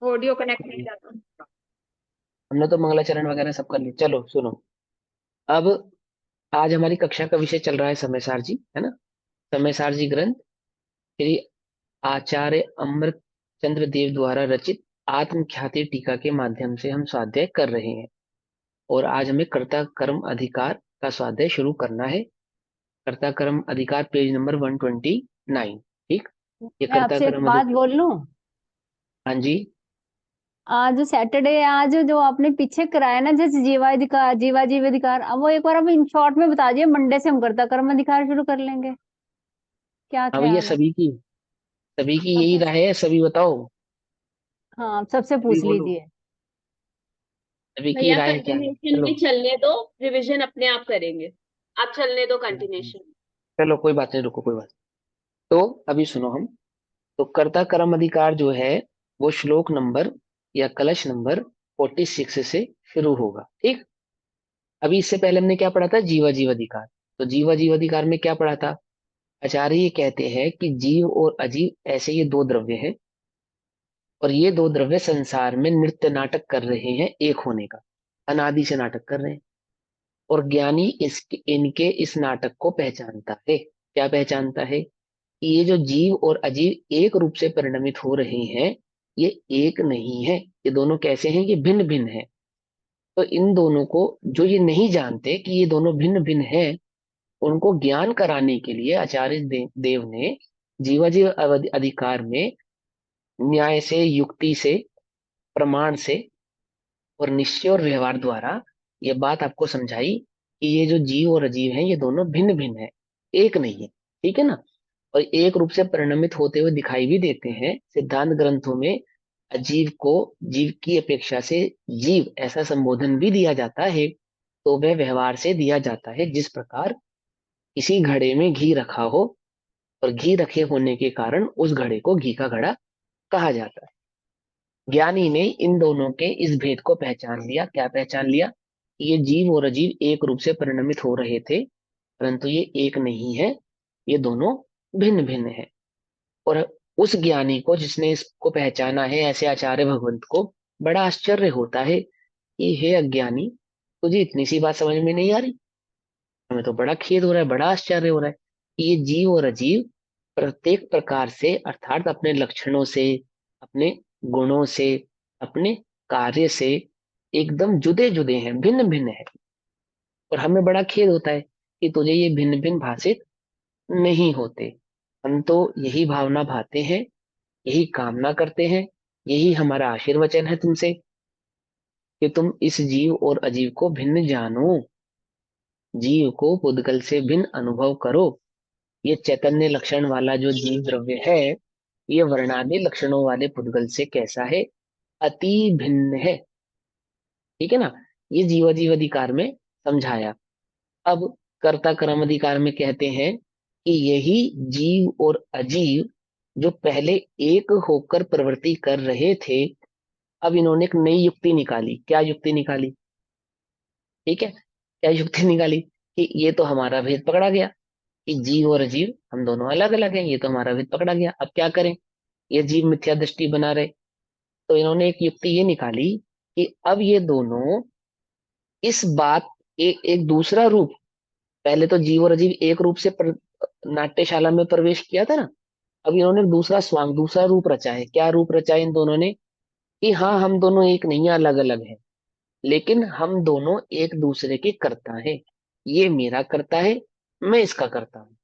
Audio connect नहीं जाता। हमने तो मंगलाचरण वगैरह सब कर लिया। चलो सुनो। अब आज हमारी कक्षा का विषय चल रहा है समय सारजी, है ना। समय सारजी ग्रंथ श्री आचार्य अमृत चंद्र देव द्वारा रचित आत्मख्याति टीका के माध्यम से हम स्वाध्याय कर रहे हैं। और आज हमें कर्ता कर्म अधिकार का स्वाध्याय शुरू करना है। कर्ता कर्म अधिकार पेज नंबर 129। ठीक। ये मैं कर्ता आपसे एक कर्म बात अधिकार। बोल लूं। हाँ जी। आज सैटरडे, आज जो आपने पीछे कराया ना, जैसे जीवाधिकार, जीवा जीव अधिकार, अब वो एक बार आप इन शॉर्ट में बता दिए। मंडे से हम करता कर्म अधिकार शुरू कर लेंगे। क्या हाँ भैया, ख्याल है? सभी की यही सबसे, राय है। सभी बताओ। हाँ, आप सबसे सभी पूछ बोलो। लीजिए। सभी की भैया राय क्या है, कंटिन्यूशन चलो। भी चलने दो। रिवीजन अपने आप करेंगे। आप चलने दो कंटिन्यूशन। चलो कोई बात नहीं, रुको कोई बात नहीं। तो अभी सुनो हम। तो कर्ता कर्म अधिकार जो है वो श्लोक नंबर या कलश नंबर 46 से शुरू होगा। ठीक। अभी इससे पहले हमने क्या पढ़ा था, जीवा जीव अधिकार। तो जीवा जीव अधिकार में क्या पढ़ा था। आचार्य ये कहते हैं कि जीव और अजीव ऐसे ये दो द्रव्य हैं, और ये दो द्रव्य संसार में नृत्य नाटक कर रहे हैं एक होने का। अनादि से नाटक कर रहे हैं। और ज्ञानी इनके इस नाटक को पहचानता है। क्या पहचानता है कि ये जो जीव और अजीव एक रूप से परिणमित हो रहे हैं, ये एक नहीं है। ये दोनों कैसे हैं, ये भिन्न भिन्न है। तो इन दोनों को, जो ये नहीं जानते कि ये दोनों भिन्न भिन्न हैं, उनको ज्ञान कराने के लिए आचार्य देव ने जीवाजीव अधिकार में न्याय से, युक्ति से, प्रमाण से और निश्चय और व्यवहार द्वारा ये बात आपको समझाई कि ये जो जीव और अजीव हैं ये दोनों भिन्न भिन्न है, एक नहीं है। ठीक है ना। और एक रूप से परिणमित होते हुए दिखाई भी देते हैं। सिद्धांत ग्रंथों में अजीव को जीव की अपेक्षा से जीव ऐसा संबोधन भी दिया जाता है। तो वह व्यवहार से दिया जाता है, जिस प्रकार किसी घड़े में घी रखा हो और घी रखे होने के कारण उस घड़े को घी का घड़ा कहा जाता है। ज्ञानी ने इन दोनों के इस भेद को पहचान लिया। क्या पहचान लिया कि ये जीव और अजीव एक रूप से परिणमित हो रहे थे, परंतु ये एक नहीं है, ये दोनों भिन्न भिन्न है। और उस ज्ञानी को, जिसने इसको पहचाना है, ऐसे आचार्य भगवंत को बड़ा आश्चर्य होता है कि हे अज्ञानी, तुझे इतनी सी बात समझ में नहीं आ रही। हमें तो बड़ा खेद हो रहा है, बड़ा आश्चर्य हो रहा है कि ये जीव और अजीव प्रत्येक प्रकार से, अर्थात अपने लक्षणों से, अपने गुणों से, अपने कार्य से एकदम जुदे जुदे हैं, भिन्न भिन्न है। और हमें बड़ा खेद होता है कि तुझे ये भिन्न भिन्न भाषित नहीं होते। हम तो यही भावना भाते हैं, यही कामना करते हैं, यही हमारा आशीर्वचन है तुमसे कि तुम इस जीव और अजीव को भिन्न जानो, जीव को पुद्गल से भिन्न अनुभव करो। ये चैतन्य लक्षण वाला जो जीव द्रव्य है, ये वर्णादि लक्षणों वाले पुद्गल से कैसा है, अति भिन्न है। ठीक है ना। ये जीव जीव अधिकार में समझाया। अब कर्ता कर्म अधिकार में कहते हैं कि यही जीव और अजीव जो पहले एक होकर प्रवृत्ति कर रहे थे, अब इन्होंने एक नई युक्ति निकाली। क्या युक्ति निकाली। ठीक है। क्या युक्ति निकाली कि ये तो हमारा भेद पकड़ा गया कि जीव और अजीव हम दोनों अलग अलग हैं, ये तो हमारा भेद पकड़ा गया, अब क्या करें। ये जीव मिथ्या दृष्टि बना रहे। तो इन्होंने एक युक्ति ये निकाली कि अब ये दोनों इस बात, एक दूसरा रूप, पहले तो जीव और अजीव एक रूप से नाट्यशाला में प्रवेश किया था ना। अब इन्होंने दूसरा स्वांग, दूसरा रूप रचा है। क्या रूप रचा है इन दोनों ने कि हाँ, हम दोनों एक नहीं, अलग अलग हैं, लेकिन हम दोनों एक दूसरे के कर्ता हैं। ये मेरा कर्ता है, मैं इसका कर्ता हूं।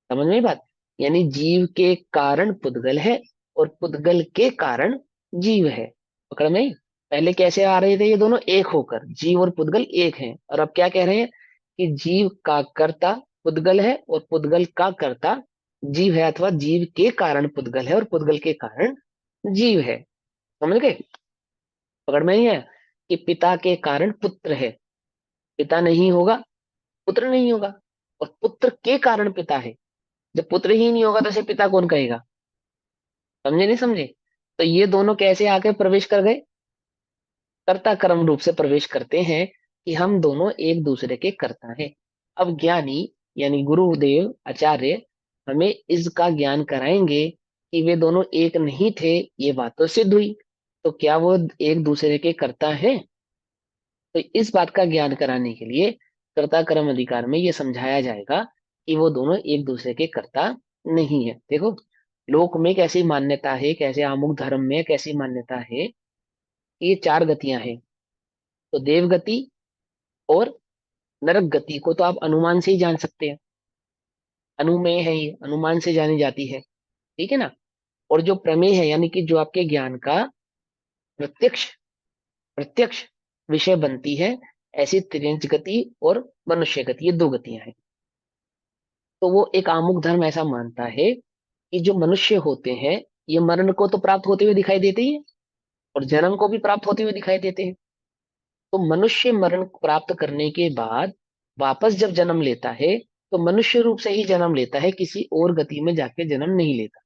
समझ में बात। यानी जीव के कारण पुद्गल है और पुद्गल के कारण जीव है। पकड़ में आई? पहले कैसे आ रहे थे ये दोनों एक होकर, जीव और पुद्गल एक हैं, और अब क्या कह रहे हैं कि जीव का कर्ता पुद्गल है और पुद्गल का कर्ता जीव है, अथवा जीव के कारण पुद्गल है और पुद्गल के कारण जीव है। समझ गए। पकड़ में नहीं है कि पिता के कारण पुत्र है, पिता नहीं होगा पुत्र नहीं होगा, और पुत्र के कारण पिता है। जब पुत्र ही नहीं होगा तो उसे पिता कौन कहेगा। समझे नहीं समझे। तो ये दोनों कैसे आके प्रवेश कर गए, कर्ता कर्म रूप से प्रवेश करते हैं कि हम दोनों एक दूसरे के कर्ता हैं। अब ज्ञानी यानी गुरुदेव आचार्य हमें इसका ज्ञान कराएंगे कि वे दोनों एक नहीं थे। ये बात तो सिद्ध हुई तो क्या वो एक दूसरे के कर्ता है? तो इस बात का ज्ञान कराने के लिए कर्ता कर्म अधिकार में ये समझाया जाएगा कि वो दोनों एक दूसरे के कर्ता नहीं है। देखो, लोक में कैसी मान्यता है, कैसे आमुख धर्म में कैसी मान्यता है, ये चार गतियां हैं। तो देव गति और नरक गति को तो आप अनुमान से ही जान सकते हैं, अनुमेय है, ये अनुमान से जानी जाती है, ठीक है ना। और जो प्रमेय है, यानी कि जो आपके ज्ञान का प्रत्यक्ष प्रत्यक्ष विषय बनती है, ऐसी त्रियंच गति और मनुष्य गति, ये दो गतियां हैं। तो वो एक आमुख धर्म ऐसा मानता है कि जो मनुष्य होते हैं, ये मरण को तो प्राप्त होते हुए दिखाई देते ही हैं और जन्म को भी प्राप्त होते हुए दिखाई देते हैं। तो मनुष्य मरण प्राप्त करने के बाद वापस जब जन्म लेता है, तो मनुष्य रूप से ही जन्म लेता है, किसी और गति में जाके जन्म नहीं लेता।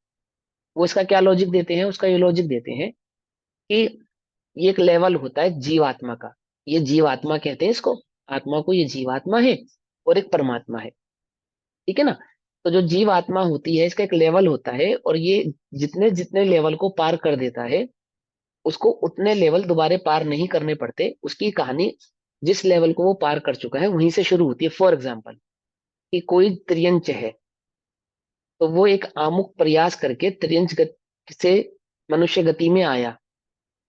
वो इसका क्या लॉजिक देते हैं, उसका ये लॉजिक देते हैं कि ये एक लेवल होता है जीवात्मा का, ये जीवात्मा कहते हैं इसको, आत्मा को, ये जीवात्मा है और एक परमात्मा है, ठीक है ना। तो जो जीवात्मा होती है, इसका एक लेवल होता है, और ये जितने जितने लेवल को पार कर देता है, उसको उतने लेवल दोबारा पार नहीं करने पड़ते। उसकी कहानी जिस लेवल को वो पार कर चुका है वहीं से शुरू होती है। फॉर एग्जाम्पल, कि कोई त्रियंच है, तो वो एक आमुख प्रयास करके त्रियंच गति से मनुष्य गति में आया,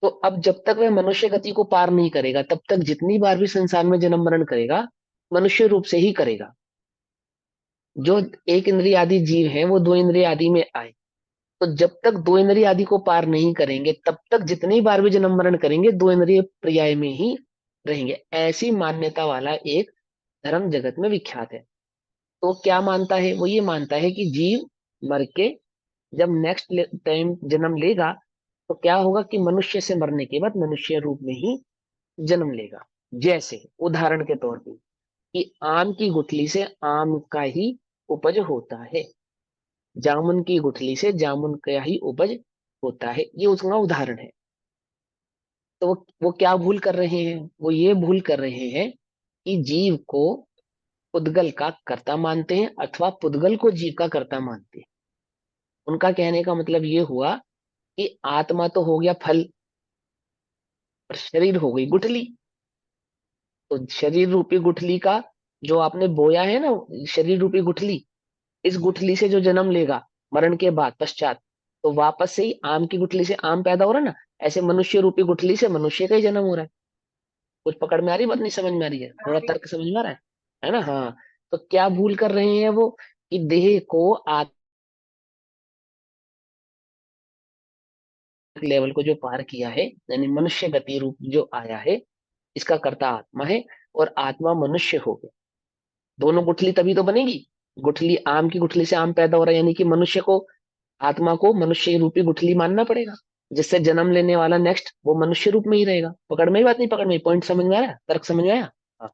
तो अब जब तक वह मनुष्य गति को पार नहीं करेगा, तब तक जितनी बार भी संसार में जन्म मरण करेगा, मनुष्य रूप से ही करेगा। जो एक इंद्रिय आदि जीव हैं, वो दो इंद्रिय आदि में आए, तो जब तक दो इंद्रिय आदि को पार नहीं करेंगे, तब तक जितनी बार भी जन्म मरण करेंगे, दो इंद्रिय पर्याय में ही रहेंगे। ऐसी मान्यता वाला एक धर्म जगत में विख्यात है। तो क्या मानता है वो, ये मानता है कि जीव मर के जब नेक्स्ट टाइम जन्म लेगा, तो क्या होगा कि मनुष्य से मरने के बाद मनुष्य रूप में ही जन्म लेगा। जैसे उदाहरण के तौर पे, कि आम की गुठली से आम का ही उपज होता है, जामुन की गुठली से जामुन का ही उपज होता है, ये उसका उदाहरण है। तो वो क्या भूल कर रहे हैं, वो ये भूल कर रहे हैं कि जीव को पुद्गल का कर्ता मानते हैं, अथवा पुद्गल को जीव का कर्ता मानते हैं। उनका कहने का मतलब ये हुआ कि आत्मा तो हो गया फल, और शरीर हो गई गुठली। तो शरीर रूपी गुठली का जो आपने बोया है ना, शरीर रूपी गुठली, इस गुठली से जो जन्म लेगा मरण के बाद पश्चात, तो वापस से ही आम की गुठली से आम पैदा हो रहा है ना, ऐसे मनुष्य रूपी गुठली से मनुष्य का ही जन्म हो रहा है। कुछ पकड़ में आ रही बात, नहीं समझ में आ रही है, थोड़ा तर्क समझ में आ रहा है ना। हाँ। तो क्या भूल कर रहे हैं वो, कि देह को लेवल को जो पार किया है, यानी मनुष्य गति रूप जो आया है, इसका कर्ता आत्मा है, और आत्मा मनुष्य हो गया। दोनों गुठली तभी तो बनेगी, गुठली आम की गुठली से आम पैदा हो रहा है, यानी कि मनुष्य को, आत्मा को मनुष्य रूपी गुठली मानना पड़ेगा, जिससे जन्म लेने वाला नेक्स्ट वो मनुष्य रूप में ही रहेगा। पकड़ में ही बात, नहीं पकड़ में, पॉइंट समझ में आया, तर्क समझ में आया। हाँ।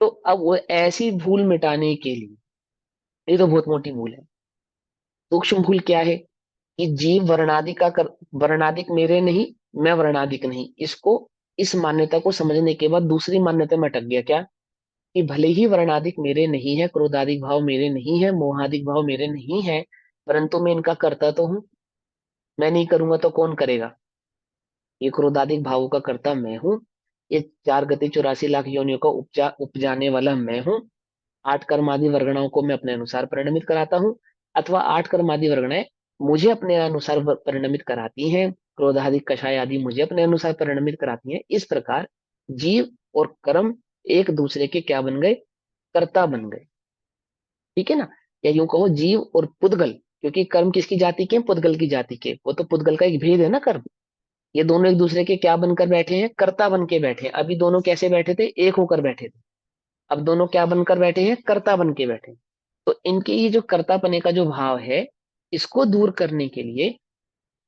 तो अब वो ऐसी भूल मिटाने के लिए, ये तो बहुत मोटी भूल है, सूक्ष्म भूल क्या है, कि जीव वर्णादिक वर्णादिक मेरे नहीं, मैं वर्णादिक नहीं, इसको, इस मान्यता को समझने के बाद दूसरी मान्यता में अटक गया। क्या, कि भले ही वर्णादिक मेरे नहीं है, क्रोधादिक भाव मेरे नहीं है, मोहादिक भाव मेरे नहीं है, परंतु मैं इनका करता तो हूं। मैं नहीं करूंगा तो कौन करेगा? ये क्रोधादिक भावों का कर्ता मैं हूँ, ये चार गति 84 लाख योनियों का उपजाने वाला मैं हूँ। आठ कर्मादि वर्गणाओं को मैं अपने अनुसार परिणमित कराता हूँ, अथवा आठ कर्मादि वर्गणाएं मुझे अपने अनुसार परिणमित कराती हैं, क्रोधादि कषाय आदि मुझे अपने अनुसार परिणमित कराती हैं। इस प्रकार जीव और कर्म एक दूसरे के क्या बन गए, कर्ता बन गए, ठीक है ना। या यूं कहो जीव और पुद्गल, क्योंकि कर्म किसकी जाति के हैं, पुद्गल की जाति के, वो तो पुद्गल का एक भेद है ना कर्म। ये दोनों एक दूसरे के क्या बनकर बैठे हैं, कर्ता बन के बैठे हैं। अभी दोनों कैसे बैठे थे, एक होकर बैठे थे, अब दोनों क्या बनकर बैठे हैं, कर्ता बन के बैठे हैं। तो इनके ये जो कर्तापने का जो भाव है, इसको दूर करने के लिए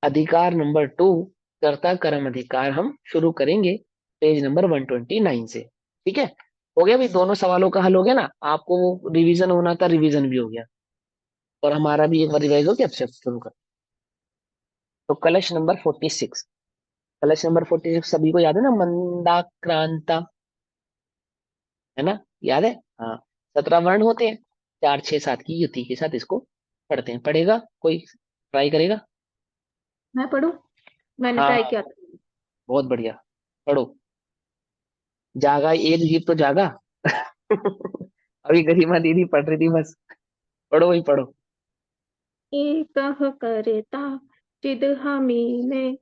अधिकार नंबर 2, कर्ता कर्म अधिकार, हम शुरू करेंगे पेज नंबर 129 से। ठीक है, हो गया भाई, दोनों सवालों का हल हो गया ना। आपको वो रिवीजन होना था, रिवीजन भी हो गया, और हमारा भी एक बार रिवाइज हो गया। अब से शुरू कर। तो कलश नंबर 46, कलश नंबर 46 सभी को याद है ना, मंदाक्रांता, है ना, याद है। हाँ, 17 वर्ण होते हैं, 4 6 7 की युति के साथ इसको पढ़ते हैं। पढ़ेगा कोई, ट्राई करेगा? मैं पढ़ूं? मैंने ट्राई हाँ, किया था। बहुत बढ़िया। पढ़ो। जागा एक जीव तो जागा। अभी गरिमा दीदी पढ़ रही थी बस। पढ़ो वही पढ़ो। एकः कर्ता चिदहमिमे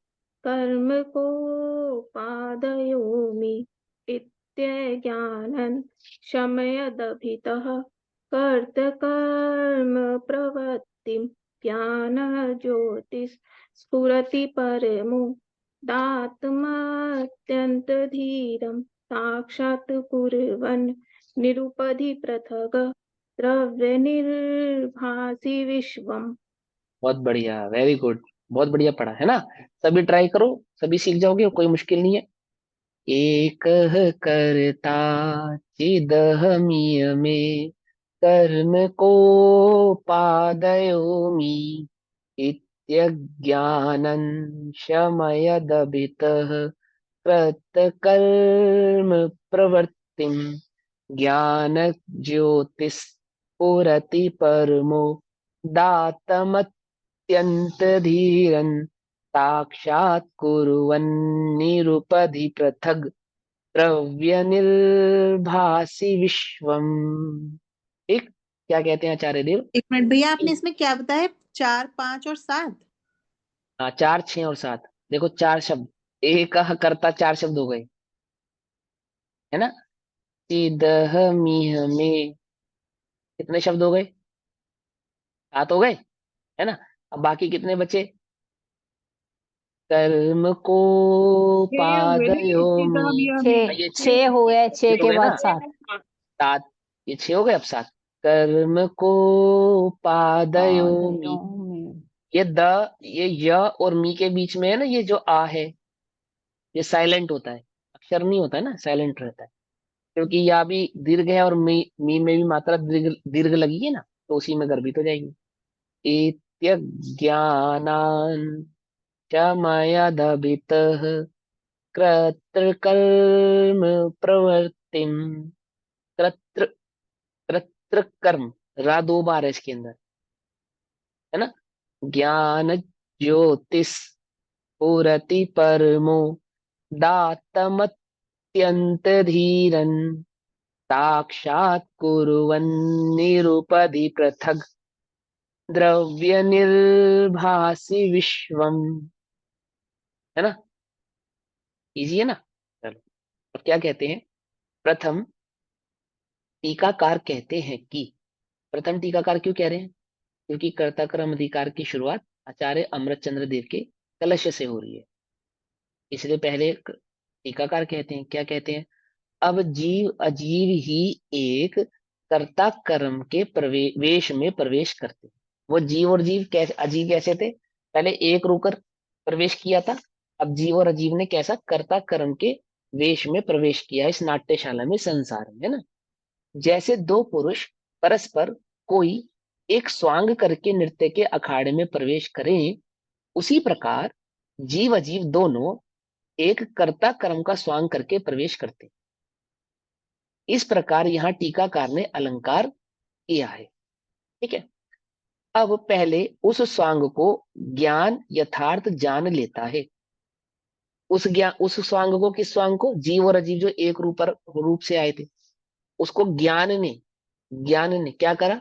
कर्म को पादयोमि इत्यज्ञानं शमयदभितः कर्तकर्म प्रवृत्तिं ज्ञानज्योतिः स्फुरति परमो दातमत्यन्तधीरं साक्षात् कुर्वन् निरुपधि पृथग द्रव्यनिर्भासि विश्वम्। बहुत बढ़िया, वेरी गुड। बहुत बढ़िया पढ़ा है ना। सभी ट्राई करो, सभी सीख जाओगे, कोई मुश्किल नहीं है। एक करता चिदहमियमे कर्म को पादयोमि इत्यज्ञानं शमयदभितः कृतकर्म प्रवृत्तिं ज्ञान ज्योतिस्फुरति परमो दातमत्यन्तधीरन् साक्षात् कुर्वन्निरुपधि पृथग् द्रव्य निर्भासि विश्वम। ठीक। क्या कहते हैं आचार्य देव? 1 मिनट भैया, आपने इसमें क्या बताया? 4, 5 और 7? हाँ, 4, 6 और 7। देखो 4 शब्द, एक करता 4 शब्द हो गए, है ना। चिदह मिह में कितने शब्द हो गए? 7 हो गए, है ना। अब बाकी कितने बचे? कर्म को ये हुए पादयोमि। छः, ये 6 छः हो गए, छः हो के गए बाद ना। 7। 7, ये 6 हो गए, अब 7। कर्म को पादयोमि। पादयों में। ये द, ये य और मी के बीच में है ना, ये जो आ है, ये साइलेंट होता है, अक्षर नहीं होता है ना, साइलेंट रहता है। क्योंकि या भी दीर्घ है और मी में भी मात्रा दीर्घ दीर्घ लगी है ना, तो उसी में गर्भित हो जाएगी। इत्य ज्ञानान शमयदभितः कर्तृकर्म प्रवृत्तिम। कर्तृ कर्तृकर्म, रा 2 बार है इसके अंदर, है ना। ज्ञान ज्योतिष स्फुरति परमो दातमत्यंत धीरन साक्षात् कुर्वन्निरुपधि पृथग द्रव्य निर्भासि विश्वम। है ना, इजी है ना। चलो, अब क्या कहते हैं? प्रथम टीकाकार कहते हैं कि, प्रथम टीकाकार क्यों कह रहे हैं? क्योंकि कर्ता क्रम अधिकार की शुरुआत आचार्य अमृत चंद्र देव के कलश से हो रही है, इसलिए पहले टीकाकार कहते हैं। क्या कहते हैं? अब जीव अजीव ही एक कर्ता कर्म के प्रवेश में प्रवेश करते हैं। वो जीव और जीव कैसे, अजीव कैसे थे? पहले एक रूकर प्रवेश किया था, अब जीव और अजीव ने कैसा कर्ता कर्म के वेश में प्रवेश किया इस नाट्यशाला में, संसार में, है ना। जैसे दो पुरुष परस्पर कोई एक स्वांग करके नृत्य के अखाड़े में प्रवेश करें, उसी प्रकार जीव अजीव दोनों एक कर्ता कर्म का स्वांग करके प्रवेश करते। इस प्रकार यहाँ टीकाकार ने अलंकार किया है। ठीक है। अब पहले उस स्वांग को ज्ञान यथार्थ जान लेता है। उस ज्ञान, उस स्वांग को, किस स्वांग को? जीव और अजीव जो एक रूप से आए थे, उसको ज्ञान ने क्या करा?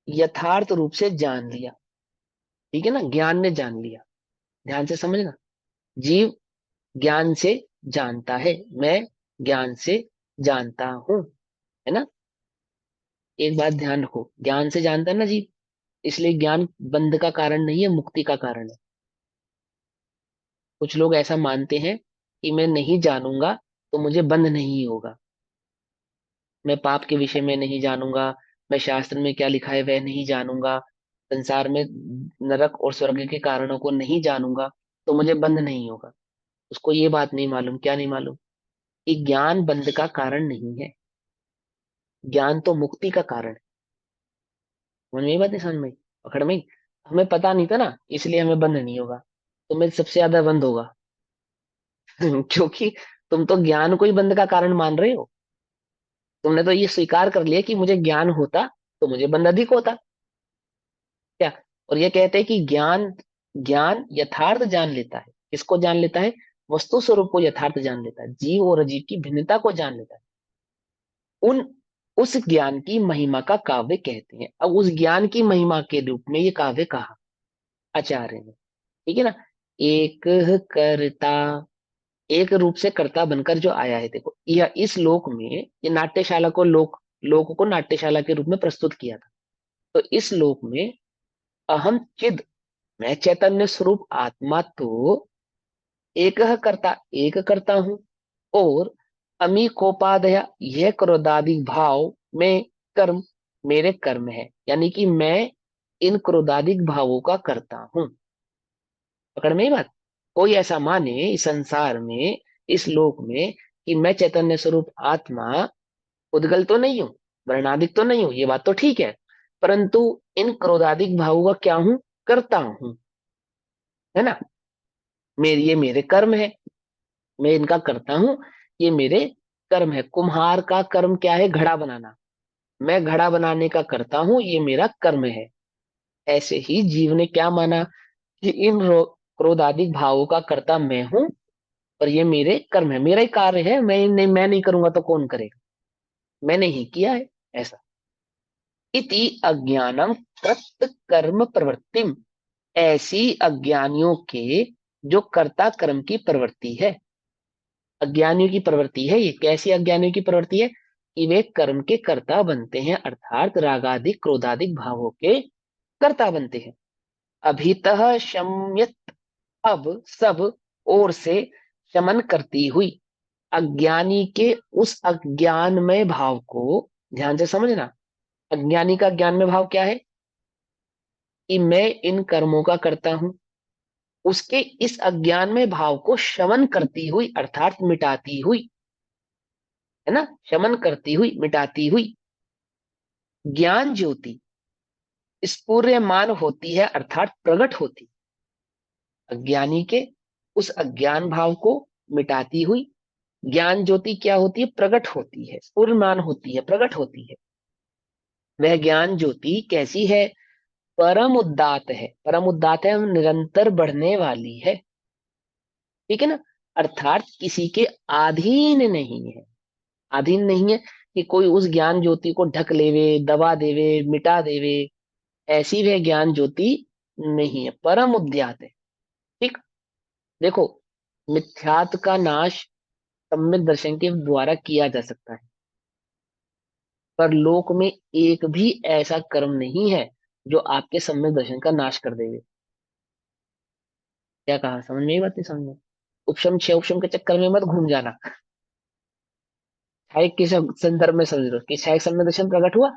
यथार्थ रूप से जान लिया। ठीक है ना, ज्ञान ने जान लिया। ध्यान से समझना। जीव ज्ञान से जानता है, मैं ज्ञान से जानता हूं, है ना। एक बात ध्यान रखो, ज्ञान से जानता है ना जीव, इसलिए ज्ञान बंध का कारण नहीं है, मुक्ति का कारण है। कुछ लोग ऐसा मानते हैं कि मैं नहीं जानूंगा तो मुझे बंध नहीं होगा, मैं पाप के विषय में नहीं जानूंगा, मैं शास्त्र में क्या लिखा है वह नहीं जानूंगा, संसार में नरक और स्वर्ग के कारणों को नहीं जानूंगा तो मुझे बंध नहीं होगा। उसको ये बात नहीं मालूम, क्या नहीं मालूम? कि ज्ञान बंध का कारण नहीं है, ज्ञान तो मुक्ति का कारण है। समझ में ये बात नहीं? समझ में पकड़ में? हमें पता नहीं था ना, इसलिए हमें बंध नहीं होगा। तुम्हें सबसे ज्यादा बंध होगा। क्योंकि तुम तो ज्ञान को ही बंध का कारण मान रहे हो। तुमने तो ये स्वीकार कर लिया कि मुझे ज्ञान होता तो मुझे बंध अधिक होता, क्या? और ये कहते हैं कि ज्ञान ज्ञान यथार्थ जान लेता है। किसको जान लेता है? वस्तु स्वरूप को यथार्थ जान लेता है, जीव और अजीव की भिन्नता को जान लेता है, उन उस ज्ञान की महिमा का काव्य कहते हैं। अब उस ज्ञान की महिमा के रूप में ये काव्य कहा आचार्य ने, ठीक है ना। एक कर्ता, एक रूप से कर्ता बनकर जो आया है, देखो यह इस लोक में, ये नाट्यशाला को लोक को नाट्यशाला के रूप में प्रस्तुत किया था। तो इस लोक में अहम चिद, मैं चैतन्य स्वरूप आत्मा तो एक करता, एक करता हूं, और अमी कोपादया, यह क्रोधादि भाव में कर्म, मेरे कर्म है, यानी कि मैं इन क्रोधादिक भावों का करता हूं। पकड़ में ही बात। कोई ऐसा माने इस संसार में, इस लोक में, कि मैं चैतन्य स्वरूप आत्मा उद्गल तो नहीं हूं, वर्णादिक तो नहीं हूं, ये बात तो ठीक है, परंतु इन क्रोधादिक भावों का क्या हूं, करता हूं, है ना। ये मेरे कर्म है, मैं इनका करता हूं, ये मेरे कर्म है। कुम्हार का कर्म क्या है, घड़ा बनाना, मैं घड़ा बनाने का करता हूं, ये मेरा कर्म है। ऐसे ही जीव ने क्या माना कि इन क्रोधादिक भावों का कर्ता मैं हूं, और ये मेरे कर्म है, मेरा ही कार्य है, मैं नहीं करूंगा तो कौन करेगा, मैंने ही किया है, ऐसा। इति अज्ञानम कृत कर्म प्रवृत्तिम, ऐसी अज्ञानियों के जो कर्ता कर्म की प्रवृत्ति है, अज्ञानियों की प्रवृत्ति है ये। कैसी अज्ञानियों की प्रवृत्ति है, कि वे कर्म के कर्ता बनते हैं, अर्थात रागादिक क्रोधादिक भावों के कर्ता बनते हैं। अभितः शम्यत, अब सब ओर से शमन करती हुई अज्ञानी के उस अज्ञानमय भाव को, ध्यान से समझना। अज्ञानी का ज्ञान में भाव क्या है, कि मैं इन कर्मों का करता हूं, उसके इस अज्ञान में भाव को शमन करती हुई, अर्थात मिटाती हुई, है ना, शमन करती हुई, मिटाती हुई ज्ञान ज्योति स्फूर्यमान होती है, अर्थात प्रकट होती। अज्ञानी के उस अज्ञान भाव को मिटाती हुई ज्ञान ज्योति क्या होती है, प्रकट होती है, स्फूर्यमान होती है, प्रकट होती है। वह ज्ञान ज्योति कैसी है, परम उदात है, परम उदात है, निरंतर बढ़ने वाली है, ठीक है ना। अर्थात किसी के अधीन नहीं है, अधीन नहीं है कि कोई उस ज्ञान ज्योति को ढक लेवे, दबा देवे, मिटा देवे, ऐसी वह ज्ञान ज्योति नहीं है, परम उद्यात है, ठीक। देखो, मिथ्यात्व का नाश सम्यक दर्शन के द्वारा किया जा सकता है, पर लोक में एक भी ऐसा कर्म नहीं है जो आपके सम्यक दर्शन का नाश कर देवे। क्या कहा, समझ में ही बात, नहीं समझ में। उपशम छह उपशम के चक्कर में मत घूम जाना। छाया किस संदर्भ में समझ लो, कि छाया सम्यक दर्शन प्रकट हुआ,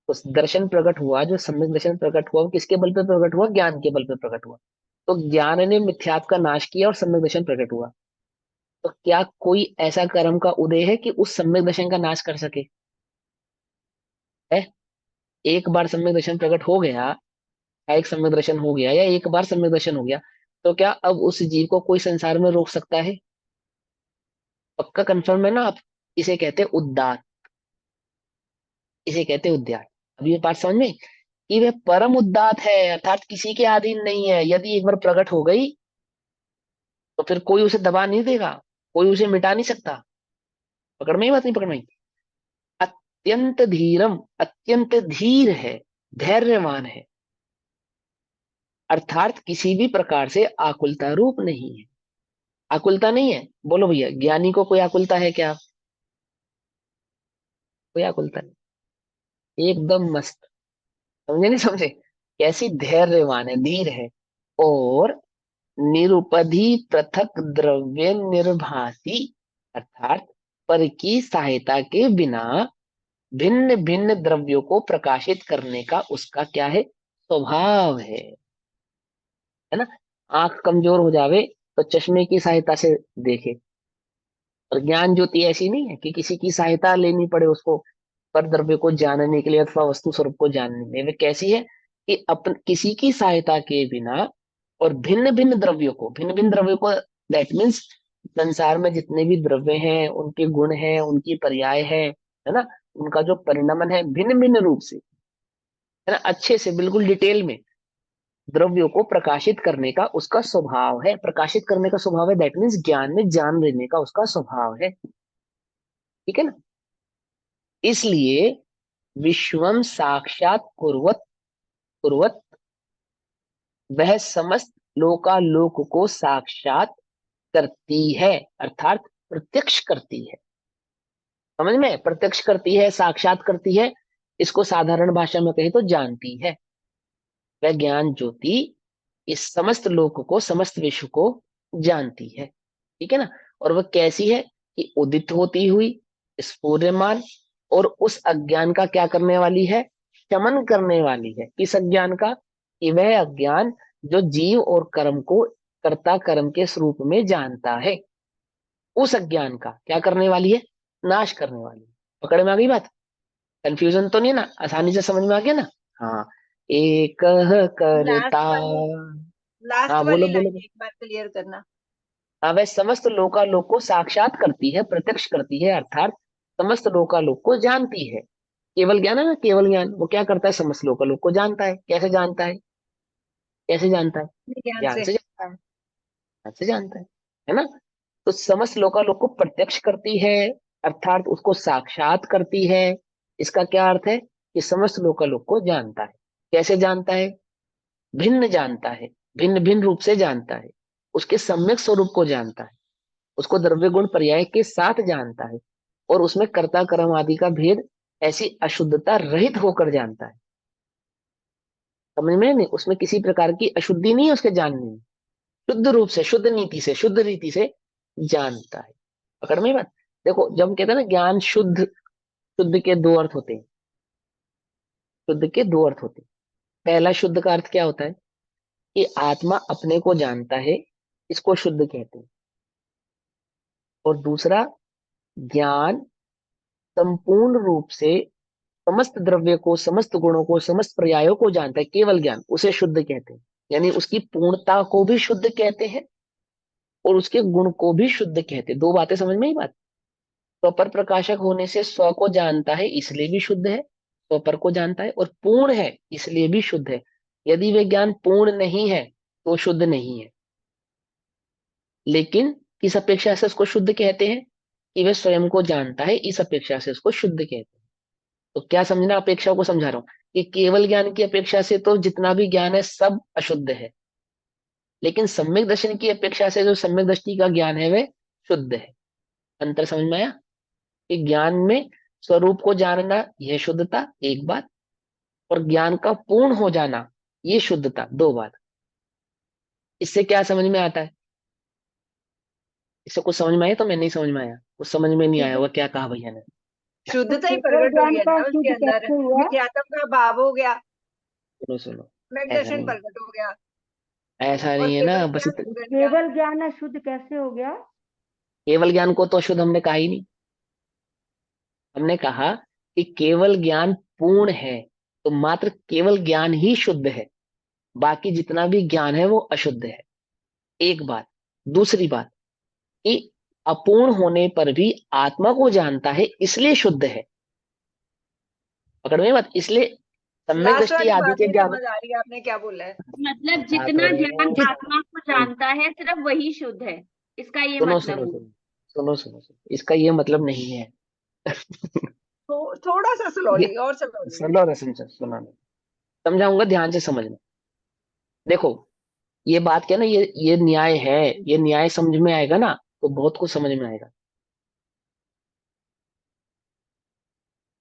उस दर्शन प्रकट हुआ, जो सम्यक दर्शन प्रकट हुआ, वो किसके बल पे प्रकट हुआ, ज्ञान के बल पे प्रकट हुआ। तो ज्ञान ने मिथ्यात्व का नाश किया और सम्यक दर्शन प्रकट हुआ। तो क्या कोई ऐसा कर्म का उदय है कि उस सम्यक दर्शन का नाश कर सके, है। एक बार सम्यक दर्शन प्रकट हो गया, एक सम्यक दर्शन हो गया, या एक बार सम्यक दर्शन हो गया, तो क्या अब उस जीव को कोई संसार में रोक सकता है, पक्का कंफर्म है ना आप। इसे कहते हैं उद्दात, इसे कहते हैं उद्यात। अब ये बात समझ में, कि वह परम उद्दात है, अर्थात किसी के अधीन नहीं है। यदि एक बार प्रकट हो गई तो फिर कोई उसे दबा नहीं देगा, कोई उसे मिटा नहीं सकता। पकड़ में ही बात, नहीं पकड़ में ही। अत्यंत धीरम, अत्यंत धीर है, धैर्यवान है, अर्थात किसी भी प्रकार से आकुलता रूप नहीं है। आकुलता नहीं है, बोलो भैया, ज्ञानी को कोई आकुलता है क्या, कोई आकुलता नहीं, एकदम मस्त। समझे नहीं समझे, कैसी धैर्यवान है, धीर है। और निरुपधि पृथक द्रव्य निर्भासी, अर्थात पर की सहायता के बिना भिन्न भिन्न द्रव्यों को प्रकाशित करने का उसका क्या है, स्वभाव है ना। आंख कमजोर हो जावे तो चश्मे की सहायता से देखे, और ज्ञान ज्योति ऐसी नहीं है कि किसी की सहायता लेनी पड़े उसको पर द्रव्य को जानने के लिए अथवा वस्तु स्वरूप को जानने के लिए। वे कैसी है, कि अपन किसी की सहायता के बिना, और भिन्न भिन्न द्रव्यों को, भिन्न भिन्न द्रव्यों को, दैट मीन्स संसार में जितने भी द्रव्य हैं, उनके गुण हैं, उनकी पर्याय है ना, उनका जो परिणमन है भिन्न भिन्न रूप से, है ना, अच्छे से बिल्कुल डिटेल में, द्रव्यों को प्रकाशित करने का उसका स्वभाव है। प्रकाशित करने का स्वभाव है, दैट मीन्स ज्ञान में जान लेने का उसका स्वभाव है। ठीक है ना। इसलिए विश्वम साक्षात कुर्वत कुर्वत, वह समस्त लोकालोक को साक्षात करती है, अर्थात प्रत्यक्ष करती है। समझ में, प्रत्यक्ष करती है, साक्षात करती है। इसको साधारण भाषा में कहे तो जानती है। वह ज्ञान ज्योति इस समस्त लोक को, समस्त विश्व को जानती है। ठीक है ना। और वह कैसी है कि उदित होती हुई, स्फूर्यमान, और उस अज्ञान का क्या करने वाली है, शमन करने वाली है। किस अज्ञान का, कि वह अज्ञान जो जीव और कर्म को कर्ता कर्म के स्वरूप में जानता है, उस अज्ञान का क्या करने वाली है, नाश करने वाली है। पकड़ में आ गई बात, कंफ्यूजन तो नहीं ना, आसानी से समझ में आ गया ना। हाँ, एक करता। लास्ट वाली लास्ट हाँ बोलो वाली बोलो। लाइन एक बार क्लियर करना। हाँ, वह समस्त लोकालोक को साक्षात करती है, प्रत्यक्ष करती है, अर्थात समस्त लोकालोक को जानती है। केवल ज्ञान है ना, केवल ज्ञान, वो क्या करता है, समस्त लोकालोक को जानता है। कैसे जानता है, कैसे जानता है, ज्ञान ज्ञान से। से जानता है, ज्ञान से जानता है ना। तो समस्त लोकालोक को प्रत्यक्ष करती है, अर्थात उसको साक्षात करती है। इसका क्या अर्थ है, कि समस्त लोकालोक को जानता है। कैसे जानता है, भिन्न जानता है, भिन्न भिन्न रूप से जानता है, उसके सम्यक स्वरूप को जानता है, उसको द्रव्य गुण पर्याय के साथ जानता है, और उसमें कर्ता कर्म आदि का भेद ऐसी अशुद्धता रहित होकर जानता है। समझ में नहीं, उसमें किसी प्रकार की अशुद्धि नहीं है उसके जानने में, शुद्ध रूप से, शुद्ध नीति से, शुद्ध रीति से जानता है। पकड़ में बात। देखो, जब हम कहते हैं ना ज्ञान शुद्ध, शुद्ध के दो अर्थ होते हैं। शुद्ध के दो अर्थ होते हैं। पहला शुद्ध का अर्थ क्या होता है, कि आत्मा अपने को जानता है, इसको शुद्ध कहते हैं। और दूसरा, ज्ञान संपूर्ण रूप से समस्त द्रव्य को, समस्त गुणों को, समस्त पर्यायों को जानता है, केवल ज्ञान, उसे शुद्ध कहते हैं। यानी उसकी पूर्णता को भी शुद्ध कहते हैं, और उसके गुण को भी शुद्ध कहते हैं। दो बातें समझ में ही बात। स्वपर प्रकाशक होने से स्व को जानता है, इसलिए भी शुद्ध है, स्वपर को जानता है, और पूर्ण है इसलिए भी शुद्ध है। यदि वे ज्ञान पूर्ण नहीं है तो शुद्ध नहीं है। लेकिन किस अपेक्षा से उसको शुद्ध कहते हैं, कि वह स्वयं को जानता है, इस अपेक्षा से उसको शुद्ध कहते हैं। तो क्या समझना, अपेक्षा को समझा रहा हूं, कि केवल ज्ञान की अपेक्षा से तो जितना भी ज्ञान है सब अशुद्ध है, लेकिन सम्यक दर्शन की अपेक्षा से जो सम्यक दृष्टि का ज्ञान है वह शुद्ध है। अंतर समझ में आया, कि ज्ञान में स्वरूप को जानना यह शुद्धता एक बात, और ज्ञान का पूर्ण हो जाना ये शुद्धता दो बात। इससे क्या समझ में आता है, इससे कुछ समझ में आया तो मैं नहीं समझ में आया, कुछ समझ में नहीं आया, वो क्या कहा भैया ने। शुद्धता ही केवल प्रकट हो ज्ञान गया का ना उसके शुद्ध अंदर। कैसे हुआ? विख्यातम का भाव हो गया, सुनो सुनो, सम्यक ऐसा दर्शन नहीं, प्रकट हो गया। ऐसा और नहीं है ना, केवल बस ज्ञान इतना। पूर्ण ज्ञान। केवल ज्ञान अशुद्ध कैसे हो गया? केवल ज्ञान को तो अशुद्ध हमने कहा ही नहीं। हमने कहा कि केवल ज्ञान पूर्ण है, तो मात्र केवल ज्ञान ही शुद्ध है, बाकी जितना भी ज्ञान है वो अशुद्ध है। एक बात। दूसरी बात, कि अपूर्ण होने पर भी आत्मा को जानता है, इसलिए शुद्ध है। पकड़ में बात, इसलिए सम्यक लास्ट दृष्टि वाली आदि बात के नहीं ज्ञान। समझ आ रही है आपने क्या बोला है। मतलब बता तो जितना रहे ज्ञान हैं। आत्मा को जानता है सिर्फ वही शुद्ध है, इसका ये सुनो मतलब सुनो हुआ। सुनो, सुनो सुनो सुनो, इसका ये मतलब नहीं है। तो थोड़ा सा ये, स्लोली और स्लोली। सुनो ना, सुनो सुनो ना। समझाऊंगा, ध्यान से समझना। देखो, ये बात क्या ना, ये न्याय है, ये न्याय समझ में आएगा ना तो बहुत कुछ समझ में आएगा।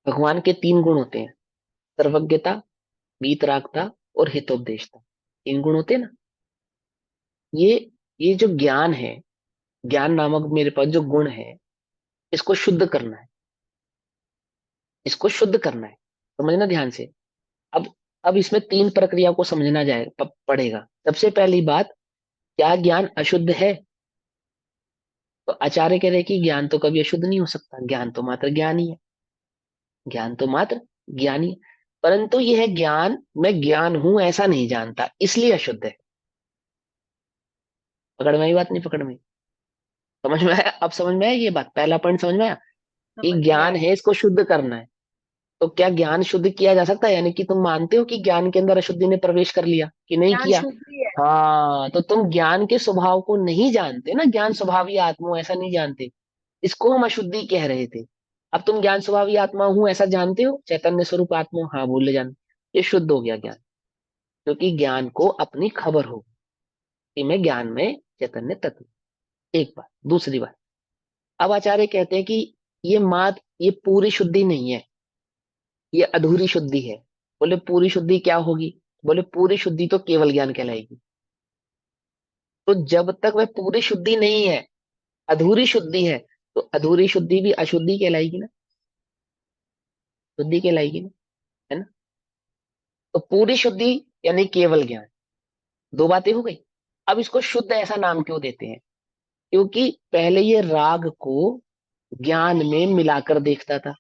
भगवान के तीन गुण होते हैं, सर्वज्ञता, वीतरागता और हितोपदेशता। तीन गुण होते हैं ना। ये ये जो ज्ञान है, ज्ञान नामक मेरे पास जो गुण है, इसको शुद्ध करना है, इसको शुद्ध करना है। समझना ध्यान से। अब अब इसमें तीन प्रक्रिया को समझना जाए पड़ेगा। सबसे पहली बात, क्या ज्ञान अशुद्ध है? तो आचार्य कह रहे हैं कि ज्ञान तो कभी अशुद्ध नहीं हो सकता, ज्ञान तो मात्र ज्ञान ही है, ज्ञान तो मात्र ज्ञान ही है। परंतु यह ज्ञान मैं ज्ञान हूं ऐसा नहीं जानता, इसलिए अशुद्ध है। पकड़ में आई बात, नहीं पकड़ में? समझ में आया? अब समझ में आया ये बात, पहला पॉइंट समझ में आया, कि समझ में ज्ञान आया। है, इसको शुद्ध करना है। तो क्या ज्ञान शुद्ध किया जा सकता है? यानी कि तुम मानते हो कि ज्ञान के अंदर अशुद्धि ने प्रवेश कर लिया कि नहीं ज्ञान किया? शुद्धि है। हाँ, तो तुम ज्ञान के स्वभाव को नहीं जानते ना, ज्ञान स्वभावी आत्मा हूं ऐसा नहीं जानते, इसको हम अशुद्धि कह रहे थे। अब तुम ज्ञान स्वभावी आत्मा हूं ऐसा जानते हो, चैतन्य स्वरूप आत्मा हूं, हाँ बोले जान, ये शुद्ध हो गया ज्ञान, क्योंकि ज्ञान को अपनी खबर हो कि मैं ज्ञान में चैतन्य तत्व। एक बात। दूसरी बात, अब आचार्य कहते हैं कि ये पूरी शुद्धि नहीं है, ये अधूरी शुद्धि है। बोले पूरी शुद्धि क्या होगी? बोले पूरी शुद्धि तो केवल ज्ञान कहलाएगी। तो जब तक वह पूरी शुद्धि नहीं है, अधूरी शुद्धि है, तो अधूरी शुद्धि भी अशुद्धि कहलाएगी ना, शुद्धि कहलाएगी ना, है ना? तो पूरी शुद्धि यानी केवल ज्ञान, दो बातें हो गई। अब इसको शुद्ध ऐसा नाम क्यों देते हैं? क्योंकि पहले ये राग को ज्ञान में मिलाकर देखता था,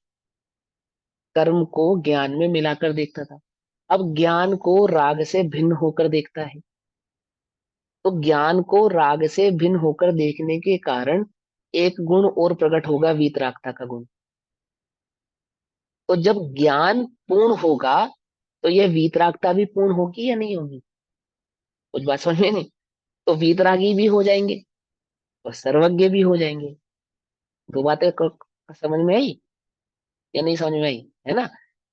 कर्म को ज्ञान में मिलाकर देखता था, अब ज्ञान को राग से भिन्न होकर देखता है। तो ज्ञान को राग से भिन्न होकर देखने के कारण एक गुण और प्रकट होगा, वीतरागता का गुण। तो जब ज्ञान पूर्ण होगा तो यह वीतरागता भी पूर्ण होगी या नहीं होगी? कुछ बात समझ में नहीं? तो वीतरागी भी हो जाएंगे और सर्वज्ञ भी हो जाएंगे। दो बातें समझ में आई या नहीं समझ में आई? है ना?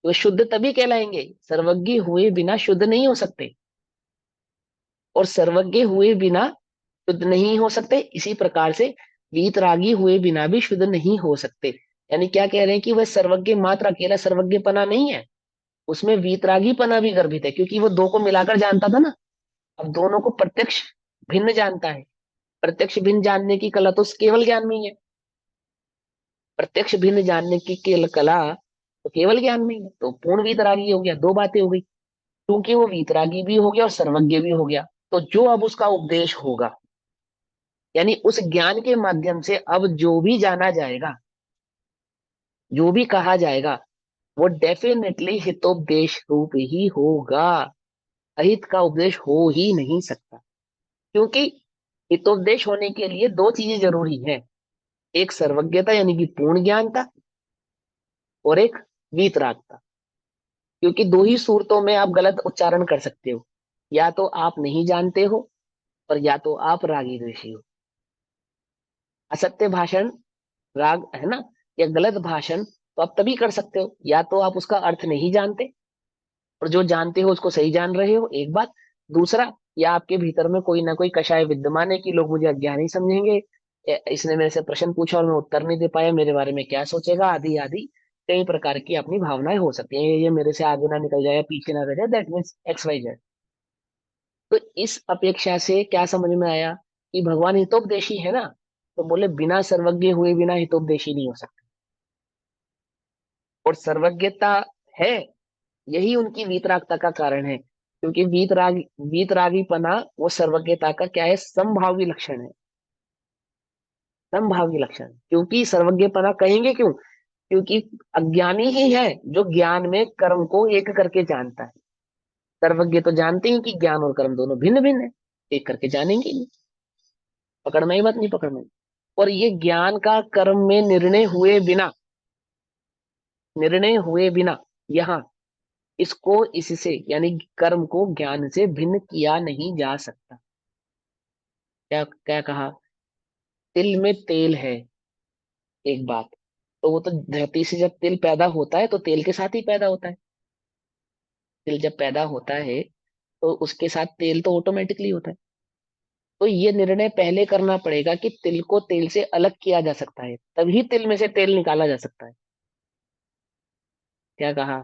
तो शुद्ध तभी कहलाएंगे, सर्वज्ञ हुए बिना शुद्ध नहीं हो सकते, और सर्वज्ञ हुए बिना शुद्ध नहीं हो सकते। इसी प्रकार से वीतरागी हुए बिना भी शुद्ध नहीं हो सकते। यानी क्या कह रहे हैं कि वह सर्वज्ञ मात्र अकेला सर्वज्ञपना नहीं है, उसमें वीतरागीपना भी गर्भित है, क्योंकि वो दो को मिलाकर जानता था ना। अब दोनों को प्रत्यक्ष भिन्न जानता है। प्रत्यक्ष भिन्न जानने की कला तो केवल ज्ञान में ही है, प्रत्यक्ष भिन्न जानने की कला तो केवल ज्ञान में ही है। तो पूर्ण वीतरागी हो गया, दो बातें हो गई, क्योंकि वो वीतरागी भी हो गया और सर्वज्ञ भी हो गया। तो जो अब उसका उपदेश होगा, यानी उस ज्ञान के माध्यम से अब जो भी जाना जाएगा, जो भी कहा जाएगा, वो डेफिनेटली हितोपदेश रूप ही होगा। अहित का उपदेश हो ही नहीं सकता, क्योंकि हितोपदेश होने के लिए दो चीजें जरूरी हैं, एक सर्वज्ञता यानी कि पूर्ण ज्ञानता, और एक वीतरागता। क्योंकि दो ही सूरतों में आप गलत उच्चारण कर सकते हो, या तो आप नहीं जानते हो और या तो आप रागी द्वेषी हो। असत्य भाषण राग है ना, या गलत भाषण तो आप तभी कर सकते हो, या तो आप उसका अर्थ नहीं जानते और जो जानते हो उसको सही जान रहे हो, एक बात। दूसरा, या आपके भीतर में कोई ना कोई कषाय विद्यमान है कि लोग मुझे अज्ञानी समझेंगे, इसने मेरे से प्रश्न पूछा और मैं उत्तर नहीं दे पाया, मेरे बारे में क्या सोचेगा, आदि आदि कई प्रकार की अपनी भावनाएं हो सकती हैं। ये मेरे से आगे ना निकल जाए, पीछे ना रह जाए, that means X Y Z. तो इस अपेक्षा से क्या समझ में आया कि भगवान हितोपदेशी है ना, तो बोले बिना सर्वज्ञ हुए बिना हितोपदेशी नहीं हो सकता। और सर्वज्ञता है, यही उनकी वीतरागता का कारण है, क्योंकि वीतरागीपना वो सर्वज्ञता का क्या है, संभावी लक्षण है। संभावी लक्षण, क्योंकि सर्वज्ञपना कहेंगे क्यों? क्योंकि अज्ञानी ही है जो ज्ञान में कर्म को एक करके जानता है। सर्वज्ञ तो जानते हैं कि ज्ञान और कर्म दोनों भिन्न भिन्न है, एक करके जानेंगे नहीं। पकड़ना ही मत, नहीं पकड़ना। और ये ज्ञान का कर्म में निर्णय हुए बिना यहाँ इसको इससे यानी कर्म को ज्ञान से भिन्न किया नहीं जा सकता। क्या क्या कहा? तिल में तेल है, एक बात। तो वो तो धरती से जब तिल पैदा होता है तो तेल के साथ ही पैदा होता है। तिल जब पैदा होता है तो उसके साथ तेल तो ऑटोमेटिकली होता है। तो ये निर्णय पहले करना पड़ेगा कि तिल को तेल से अलग किया जा सकता है, तभी तिल में से तेल निकाला जा सकता है। क्या कहा?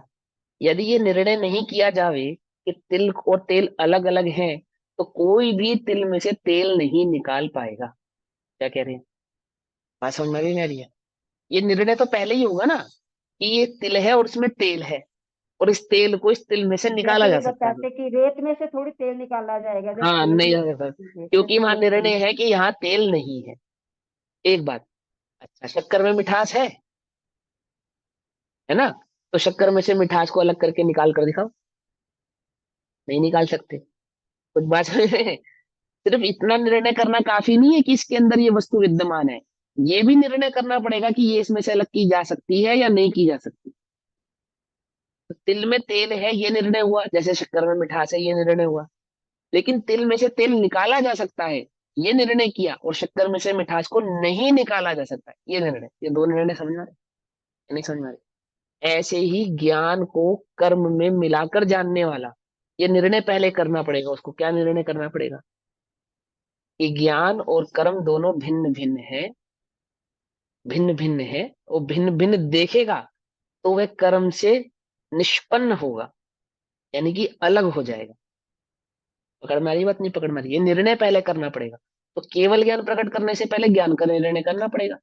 यदि ये निर्णय नहीं किया जावे कि तिल और तेल अलग अलग हैं, तो कोई भी तिल में से तेल नहीं निकाल पाएगा। क्या कह रहे हैं? बात समझ में भी नहीं आ रही है? ये निर्णय तो पहले ही होगा ना कि ये तिल है और इसमें तेल है, और इस तेल को इस तिल में से निकाला जैसे जा ये सकता है। बताते कि रेत में से थोड़ी तेल निकाला जाएगा, जब हाँ, तेल नहीं भी जा सकता, रेत में क्योंकि से वहां निकल। निर्णय है कि यहाँ तेल नहीं है। एक बात। अच्छा, शक्कर में मिठास है ना? तो शक्कर में से मिठास को अलग करके निकाल कर दिखाओ, नहीं निकाल सकते। कुछ बात समझ में है? सिर्फ इतना निर्णय करना काफी नहीं है कि इसके अंदर ये वस्तु विद्यमान है, ये भी निर्णय करना पड़ेगा कि ये इसमें से अलग की जा सकती है या नहीं की जा सकती। तो तिल में तेल है ये निर्णय हुआ, जैसे शक्कर में मिठास है ये निर्णय हुआ। लेकिन तिल में से तेल निकाला जा सकता है ये निर्णय किया, और शक्कर में से मिठास को नहीं निकाला जा सकता है ये निर्णय। ये दो निर्णय समझ में आ रहे? नहीं समझ में आ रहे? ऐसे ही ज्ञान को कर्म में मिलाकर जानने वाला, ये निर्णय पहले करना पड़ेगा उसको। क्या निर्णय करना पड़ेगा? कि ज्ञान और कर्म दोनों भिन्न भिन्न है, भिन्न भिन्न है, और भिन्न भिन्न देखेगा तो वह कर्म से निष्पन्न होगा, यानी कि अलग हो जाएगा। पकड़ में आ रही बात? नहीं पकड़ में आ रही? ये निर्णय पहले करना पड़ेगा। तो केवल ज्ञान प्रकट करने से पहले ज्ञान का निर्णय करना पड़ेगा,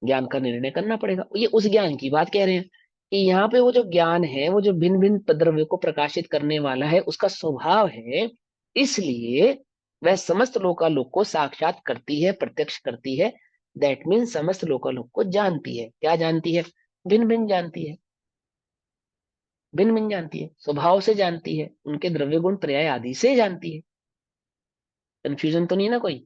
ज्ञान का निर्णय करना पड़ेगा। ये उस ज्ञान की बात कह रहे हैं कि यहाँ पे वो जो ज्ञान है वो जो भिन्न भिन्न द्रव्य को प्रकाशित करने वाला है उसका स्वभाव है, इसलिए वह समस्त लोकालोक को साक्षात करती है, प्रत्यक्ष करती है। दैट मीन समस्त लोकालोक को जानती है। क्या जानती है? भिन्न भिन्न जानती है, भिन्न भिन्न जानती है, स्वभाव से जानती है, उनके द्रव्य गुण पर्याय आदि से जानती है। कंफ्यूजन तो नहीं ना कोई?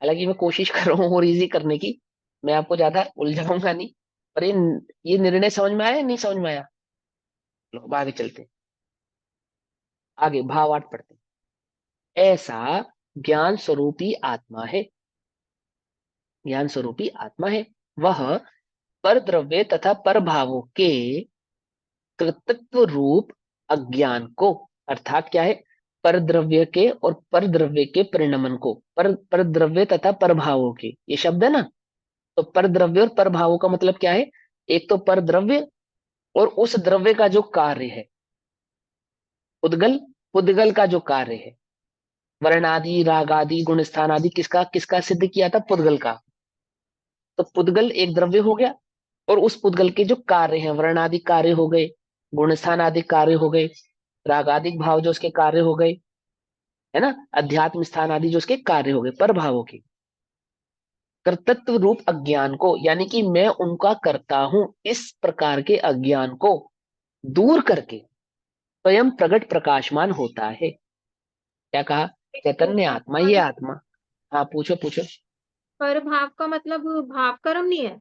हालांकि मैं कोशिश कर रहा हूँ और इजी करने की, मैं आपको ज्यादा उलझाऊंगा नहीं। पर ये निर्णय समझ में आया या नहीं समझ में आया? लो अब आगे चलते हैं, आगे भावार्थ पढ़ते हैं। ऐसा ज्ञान स्वरूपी आत्मा है, ज्ञान स्वरूपी आत्मा है, वह पर द्रव्य तथा पर भावों के कृतत्व रूप अज्ञान को, अर्थात क्या है, पर द्रव्य के और पर द्रव्य के परिणमन को, पर द्रव्य तथा पर भावों के, ये शब्द है ना। तो पर द्रव्य और पर भावों का मतलब क्या है? एक तो पर द्रव्य और उस द्रव्य का जो कार्य है, पुद्गल, पुद्गल का जो कार्य है, वर्ण आदि राग आदि गुण स्थान आदि किसका किसका सिद्ध किया था? पुद्गल का। तो पुद्गल एक द्रव्य हो गया, और उस पुद्गल के जो कार्य हैं, वर्ण आदि कार्य हो गए, गुण स्थान आदि कार्य हो गए, रागादिक भाव जो उसके कार्य हो गए, है ना, अध्यात्म स्थान आदि जो उसके कार्य हो गए, पर भावों के कर्तृत्व रूप अज्ञान को, यानी कि मैं उनका करता हूं, इस प्रकार के अज्ञान को दूर करके स्वयं प्रकट प्रकाशमान होता है। क्या कहा? चैतन्य आत्मा, ये आत्मा। हाँ पूछो पूछो। पर भाव का मतलब भाव कर्म नहीं है?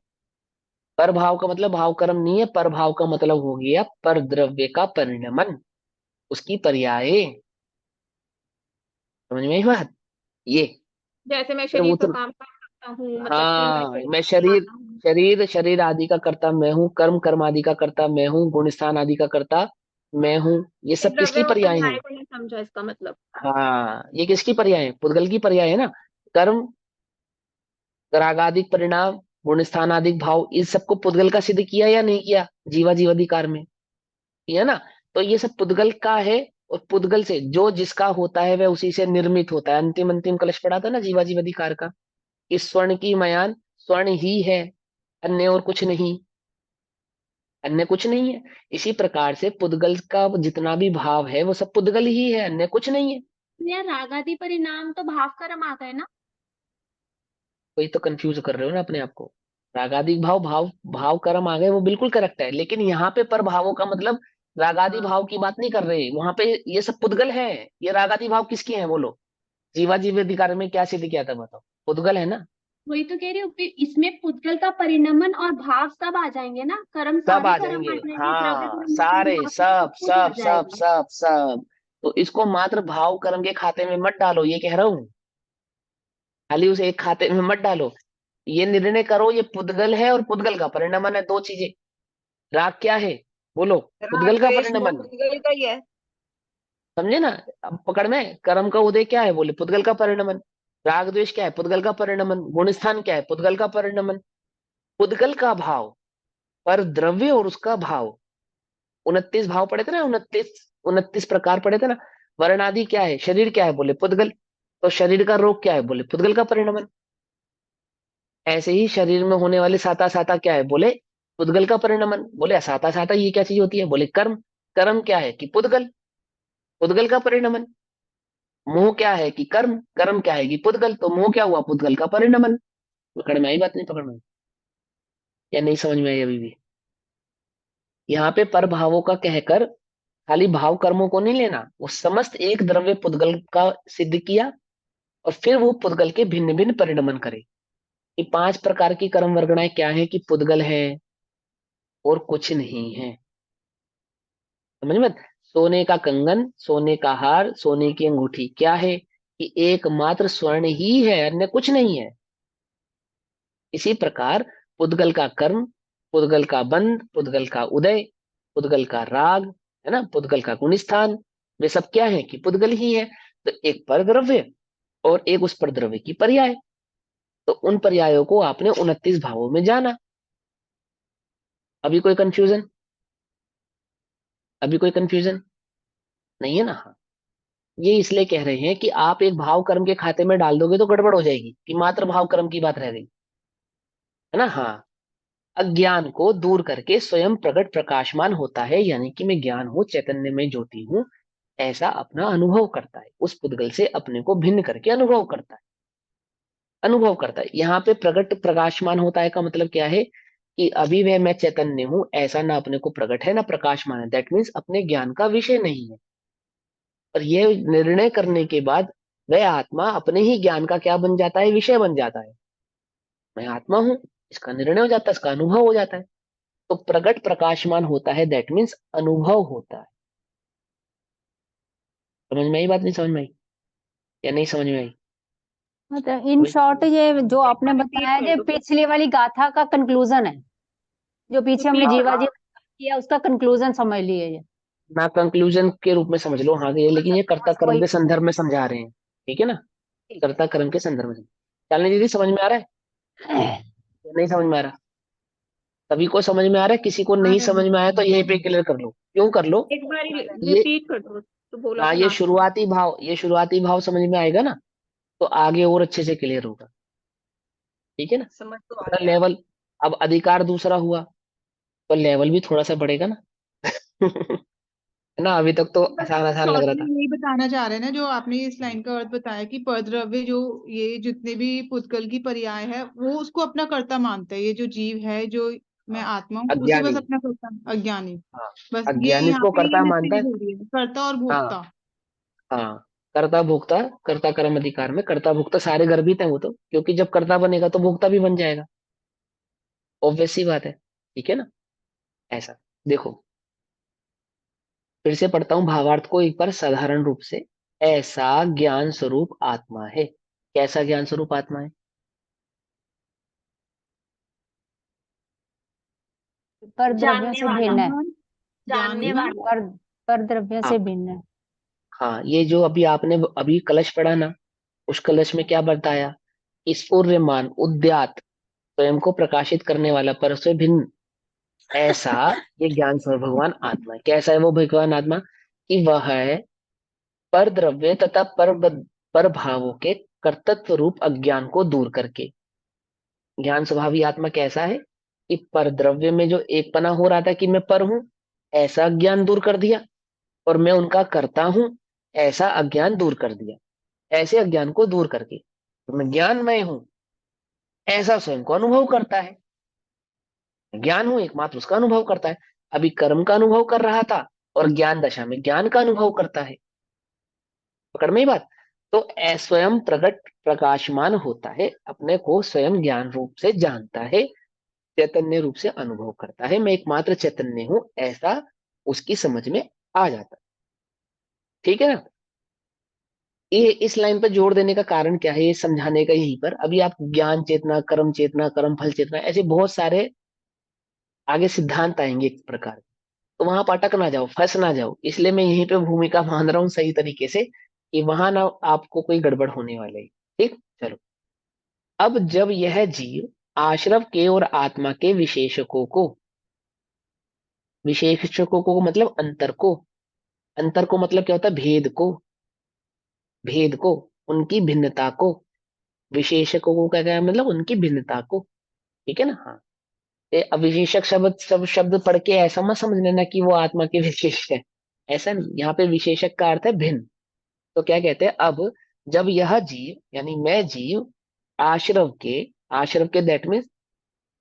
पर भाव का मतलब भाव कर्म नहीं है, पर भाव का मतलब हो गया पर द्रव्य का परिणमन, उसकी पर्याय। समझ में आई बात? ये जैसे मैं फिर वो शरीर का तो, काम कर सकता हूँ, मतलब कि मैं हाँ शरीर मैं शरीर, चलाता हूँ। शरीर आदि का कर्ता मैं हूँ, कर्म कर्म आदि का कर्ता मैं हूँ, गुण स्थान आदि का कर्ता मैं हूँ। ये ये सब किसकी द्रव्य और पर्याय हैं? पर्याय को नहीं समझा इसका मतलब। हाँ ये किसकी पर्याय है? पुद्गल की पर्याय है ना। कर्म, रागादिक परिणाम, गुण स्थानादिक भाव, इस सबको पुद्गल का सिद्ध किया या नहीं किया? जीवा जीवाधिकार में किया ना। तो ये सब पुद्गल का है, और पुद्गल से जो जिसका होता है वह उसी से निर्मित होता है। अंतिम अंतिम कलश पढ़ा था ना जीवा जीवाधिकार का, इस स्वर्ण की मयान स्वर्ण ही है, अन्य और कुछ नहीं, अन्य कुछ नहीं है। इसी प्रकार से पुद्गल का जितना भी भाव है वो सब पुद्गल ही है, अन्य कुछ नहीं है। यार रागादि परिणाम तो भाव कर्म आ गए ना। कोई तो कंफ्यूज कर रहे हो ना अपने आप को। रागादिक भाव, भाव कर्म आ गए, वो बिल्कुल करेक्ट है, लेकिन यहाँ पे पर भावों का मतलब रागादि हाँ, भाव की बात नहीं कर रहे वहां पे। ये सब पुद्गल है। ये रागादि भाव किसके हैं बोलो? जीवा जीव अधिकार में क्या सिद्ध किया था बताओ? पुद्गल है ना। वही तो कह रही हूँ। फिर इसमें पुद्गल का परिणमन और भाव सब आ जाएंगे ना, कर्म सब सारे आ कर्म जाएंगे, आ जाएंगे, द्रव्य हाँ कर्म सारे, भाव कर्म सब सब कुछ आ सब सब जाएगा। सब सब। तो इसको मात्र भाव कर्म के खाते में मत डालो, ये कह रहा हूँ। खाली उसे एक खाते में मत डालो। ये निर्णय करो ये पुद्गल है और पुद्गल का परिणमन है, दो चीजें। राग क्या है बोलो? राग पुद्गल का द्वेष मोह परिणमन। पुद्गल का ही है। समझे ना? अब पकड़ में, कर्म का उदय क्या है बोले? पुद्गल का परिणमन। राग द्वेष क्या है? पुद्गल का परिणमन। गुण स्थान क्या है? पुद्गल का परिणमन। पुद्गल का भाव, पर द्रव्य और उसका भाव, 29 भाव पढ़े थे ना, 29 प्रकार पढ़े थे ना। वर्ण आदि क्या है? शरीर क्या है बोले? पुद्गल। तो शरीर का रोग क्या है बोले? पुद्गल का परिणमन। ऐसे ही शरीर में होने वाले साता साता क्या है बोले? पुद्गल का परिणमन। बोले साता साता ये क्या चीज होती है बोले? कर्म। कर्म क्या है कि पुद्गल, पुद्गल का परिणमन। मोह क्या है कि कर्म, कर्म क्या है कि पुद्गल, तो मोह क्या हुआ? पुद्गल का परिणमन। पकड़ में आई बात नहीं पकड़ में आई? या नहीं समझ में आई अभी भी? यहाँ पे पर भावों का कहकर खाली भाव कर्मों को नहीं लेना, वो समस्त एक द्रव्य पुद्गल का सिद्ध किया, और फिर वो पुद्गल के भिन्न भिन्न परिणमन करे। कि 5 प्रकार की कर्म वर्गणाएं क्या है? कि पुद्गल है और कुछ नहीं है। समझ में? सोने का कंगन, सोने का हार, सोने की अंगूठी क्या है? कि एकमात्र स्वर्ण ही है, अन्य कुछ नहीं है। इसी प्रकार पुद्गल का कर्म, पुद्गल का बंध, पुद्गल का उदय, पुद्गल का राग, है ना, पुद्गल का गुणस्थान, वे सब क्या है? कि पुद्गल ही है। तो एक पर द्रव्य और एक उस पर द्रव्य की पर्याय। तो उन पर्यायों को आपने 29 भावों में जाना। अभी कोई कंफ्यूजन? अभी कोई कंफ्यूजन नहीं है ना? हाँ, ये इसलिए कह रहे हैं कि आप एक भाव कर्म के खाते में डाल दोगे तो गड़बड़ हो जाएगी, कि मात्र भाव कर्म की बात रह गई, है ना? हाँ, अज्ञान को दूर करके स्वयं प्रकट प्रकाशमान होता है, यानी कि मैं ज्ञान हूं, चैतन्य में ज्योति हूं, ऐसा अपना अनुभव करता है। उस पुद्गल से अपने को भिन्न करके अनुभव करता है। अनुभव करता है, यहाँ पे प्रकट प्रकाशमान होता है का मतलब क्या है? कि अभी वह मैं चैतन्य हूं ऐसा ना अपने को प्रकट है ना प्रकाशमान है, दैट मीन्स अपने ज्ञान का विषय नहीं है। और यह निर्णय करने के बाद वह आत्मा अपने ही ज्ञान का क्या बन जाता है? विषय बन जाता है। मैं आत्मा हूं, इसका निर्णय हो जाता है, इसका अनुभव हो जाता है। तो प्रकट प्रकाशमान होता है, दैट मीन्स अनुभव होता है। समझ में आई बात? नहीं समझ में आई? या नहीं समझ में आई? मतलब इन अभी शॉर्ट ये जो एक आपने बार रिपीट बताया, कर ये दो। पिछली वाली गाथा का कंक्लूजन है। जो पीछे हमने रिपीट जीवा कर जी किया उसका कंक्लूजन समझ लिए ये। ना कंक्लूजन के रूप में समझ लो, हाँ, ये लेकिन ये कर्ता बस कर्म वही। के संदर्भ में समझा रहे हैं, ठीक है ना? ठीक है। कर्ता कर्म के संदर्भ में। चलने दीदी, समझ में आ रहा है या नहीं समझ में आ रहा? सभी को समझ में आ रहा है? किसी को आ नहीं रहा है। समझ में आया तो यहीं पे क्लियर कर लो। क्यों कर लो? एक बार ये, रिपीट कर दो तो बोला हाँ, था ये लास्ट में। शुरुआती भाव, ये शुरुआती भाव समझ में आएगा ना, तो आगे और अच्छे से क्लियर होगा। ठीक है ना? समझ तो आ थोड़ा गया। लेवल, अब अधिकार दूसरा हुआ तो लेवल भी थोड़ा सा बढ़ेगा ना है ना? अभी तक तो बस आसान आसान लग शॉर्ट रहा में था। यही बताना चाह रहे हैं ना, जो आपने इस लाइन का अर्थ बताया कि परद्रव्य जो ये जितने भी पुद्गल की पर्याय है वो उसको अपना कर्ता मानता है। ये जो जीव है, जो मैं हाँ, आत्मा हूँ, उसे बस अज्ञानी। अपना कर्ता, अज्ञानी। हाँ, बस ये अज्ञानी यहाँ इसको पे ये कर्ता मानता है। मिसलीड हो रही है, कर्ता और हाँ, भोक्ता। हाँ, कर्ता भोक्ता, कर्ता कर्म अधिकार में कर्ता भोक्ता सारे गर्भित हैं वो तो, क्योंकि जब कर्ता बनेगा तो भोक्ता भी बन जाएगा। ऑब्वियस सी बात है। ठीक है ना? ऐसा देखो, फिर से पढ़ता हूं भावार्थ को एक बार साधारण रूप से। ऐसा ज्ञान स्वरूप आत्मा है। कैसा ज्ञान स्वरूप आत्मा है? पर द्रव्यों जानने से वाला, भिन्न है। ज्ञान, ज्ञान जानने भी। वाला। पर पर द्रव्यों हाँ, से भिन्न है। हाँ, ये जो अभी आपने अभी कलश पढ़ा ना, उस कलश में क्या बताया? स्फुर्यमान उद्यात, स्वयं को प्रकाशित करने वाला, पर से भिन्न, ऐसा ये ज्ञान स्वरूप भगवान आत्मा है। कैसा है वो भगवान आत्मा? कि वह है पर द्रव्य तथा पर भावों के कर्तृत्व रूप अज्ञान को दूर करके। ज्ञान स्वभावी आत्मा कैसा है? कि पर द्रव्य में जो एक पना हो रहा था कि मैं पर हूं, ऐसा ज्ञान दूर कर दिया, और मैं उनका करता हूं, ऐसा अज्ञान दूर कर दिया। ऐसे अज्ञान को दूर करके तो मैं ज्ञानमय हूं, ऐसा स्वयं को अनुभव करता है। ज्ञान हूं एकमात्र, उसका अनुभव करता है। अभी कर्म का अनुभव कर रहा था और ज्ञान दशा में ज्ञान का अनुभव करता है। पकड़ में ही बात? तो स्वयं प्रकट प्रकाशमान होता है, अपने को स्वयं ज्ञान रूप से जानता है, चैतन्य रूप से अनुभव करता है, मैं एकमात्र चैतन्य हूं, ऐसा उसकी समझ में आ जाता है। ठीक है ना? ये इस लाइन पर जोड़ देने का कारण क्या है, ये समझाने का यहीं पर। अभी आप ज्ञान चेतना, कर्म फल चेतना, ऐसे बहुत सारे आगे सिद्धांत आएंगे एक प्रकार के। तो वहां पर अटक ना जाओ, फंस ना जाओ, इसलिए मैं यहीं पे भूमिका बांध रहा हूँ सही तरीके से, कि वहां ना आपको कोई गड़बड़ होने वाला है। ठीक, चलो। अब जब यह जीव आश्रव के और आत्मा के विशेषकों को, विशेषकों को मतलब अंतर को, अंतर को मतलब क्या होता है? भेद को, भेद को, उनकी भिन्नता को, विशेषकों को क्या क्या है? मतलब उनकी भिन्नता को। ठीक है ना? हाँ, ये अविशेषक शब्द सब शब्द पढ़ के ऐसा मत समझ लेना कि वो आत्मा के विशेष है। ऐसा नहीं, यहाँ पे विशेषक का अर्थ है भिन्न। तो क्या कहते हैं? अब जब यह जीव यानी मैं जीव आश्रव के, आश्रव के दैट मीन्स,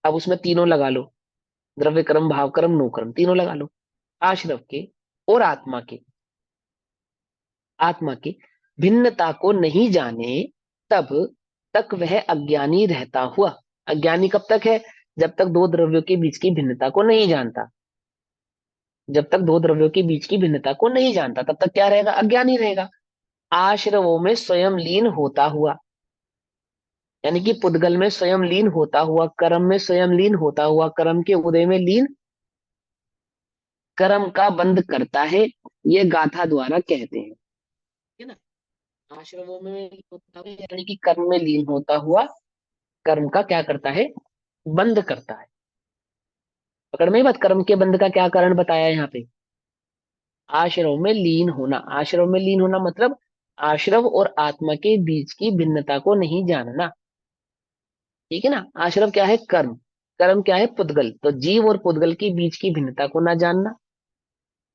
अब उसमें तीनों लगा लो, द्रव्य कर्म, भाव कर्म, नो कर्म, तीनों लगा लो। आश्रव के और आत्मा के, आत्मा की भिन्नता को नहीं जाने, तब तक वह अज्ञानी रहता हुआ। अज्ञानी कब तक है? जब तक दो द्रव्यों के बीच की भिन्नता को नहीं जानता। जब तक दो द्रव्यों के बीच की भिन्नता को नहीं जानता तब तक क्या रहेगा, अज्ञानी रहेगा। आश्रवों में स्वयं लीन होता हुआ, यानी कि पुद्गल में स्वयं लीन होता हुआ, कर्म में स्वयं लीन होता हुआ, कर्म के उदय में लीन, कर्म का बंध करता है, ये गाथा द्वारा कहते हैं, है ना। आश्रमों में लीन होता है यानी कि कर्म में लीन होता हुआ कर्म का क्या करता है, बंध करता है। पकड़ में ही बात, कर्म के बंध का क्या कारण बताया यहाँ पे, आश्रव में लीन होना। आश्रव में लीन होना मतलब आश्रव और आत्मा के बीच की भिन्नता को नहीं जानना, ठीक है ना। आश्रव क्या है, कर्म, कर्म क्या है, पुद्गल। तो जीव और पुद्गल के बीच की भिन्नता को ना जानना,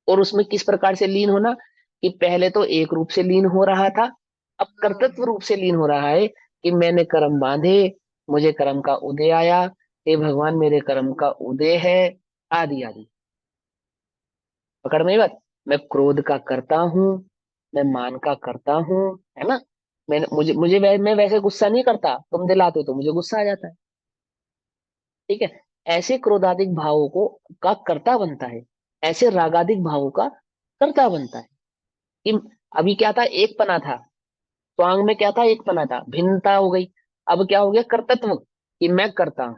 और उसमें किस प्रकार से लीन होना, कि पहले तो एक रूप से लीन हो रहा था, अब कर्तृत्व रूप से लीन हो रहा है, कि मैंने कर्म बांधे, मुझे कर्म का उदय आया, हे भगवान मेरे कर्म का उदय है, आदि आदि। पकड़ में बात, मैं क्रोध का करता हूँ, मैं मान का करता हूँ, है ना। मैंने मुझे मुझे मैं वैसे गुस्सा नहीं करता, तुम दिलाते हो तो मुझे गुस्सा आ जाता है, ठीक है। ऐसे क्रोधादिक भावों को का कर्ता बनता है, ऐसे रागादिक भावों का कर्ता बनता है। कि अभी क्या था, एक पना था, स्वांग में क्या था, एक पना था, भिन्नता हो गई, अब क्या हो गया, कर्तृत्व, कि मैं करता हूं,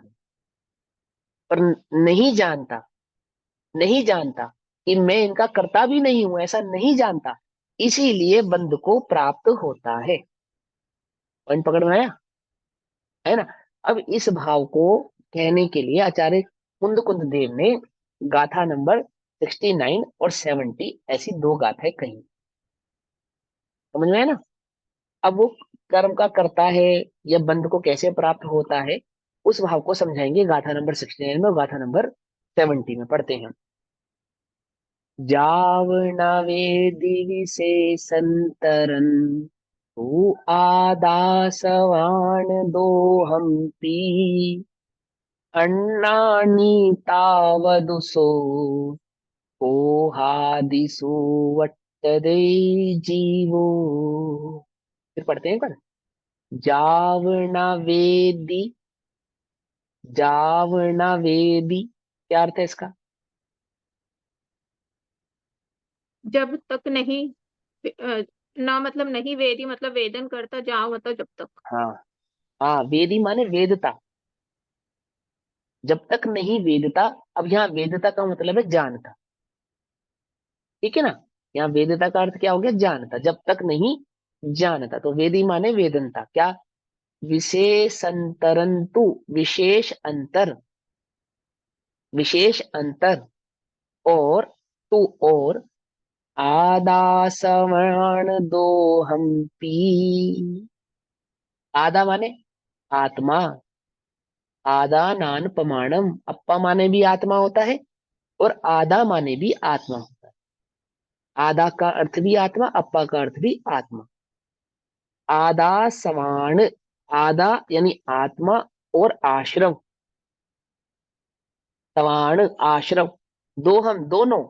पर नहीं जानता, नहीं जानता कि मैं इनका करता भी नहीं हूं, ऐसा नहीं जानता, इसीलिए बंध को प्राप्त होता है। पॉइंट पकड़ में आया, है ना। अब इस भाव को कहने के लिए आचार्य कुंद कुंद देव ने गाथा नंबर 69 और 70 ऐसी दो गाथाएं कही, समझ में है ना। अब वो कर्म का करता है या बंध को कैसे प्राप्त होता है, उस भाव को समझाएंगे गाथा नंबर 69 में और गाथा नंबर 70 में। पढ़ते हैं। जावना वेदि विशेषंतरन तू आदासवाण दोहंपी अन्नानि तावदुसो कोहादिसु वट्टदे जीवो। फिर पढ़ते हैं, पर जावना वेदी, जावना वेदी क्या अर्थ है इसका, जब तक नहीं, ना मतलब नहीं, वेदी मतलब वेदन करता, जाओ मतलब जब तक। हाँ, हाँ वेदी माने वेदता, जब तक नहीं वेदता। अब यहाँ वेदता का मतलब है जानता, ठीक है ना। यहाँ वेदता का अर्थ क्या हो गया, जानता, जब तक नहीं जानता। तो वेदी माने वेदनता, क्या, विशेषंतरंतु, विशेष अंतर, विशेष अंतर, और तू, और आदासवण दो हम पी। आदा माने आत्मा, आदा नान प्रमाणम, अप्पा माने भी आत्मा होता है और आदा माने भी आत्मा होता है। आदा का अर्थ भी आत्मा, अप्पा का अर्थ भी आत्मा। आदा समान, आदा यानी आत्मा, और आश्रव, समान आश्रव, दो हम दोनों,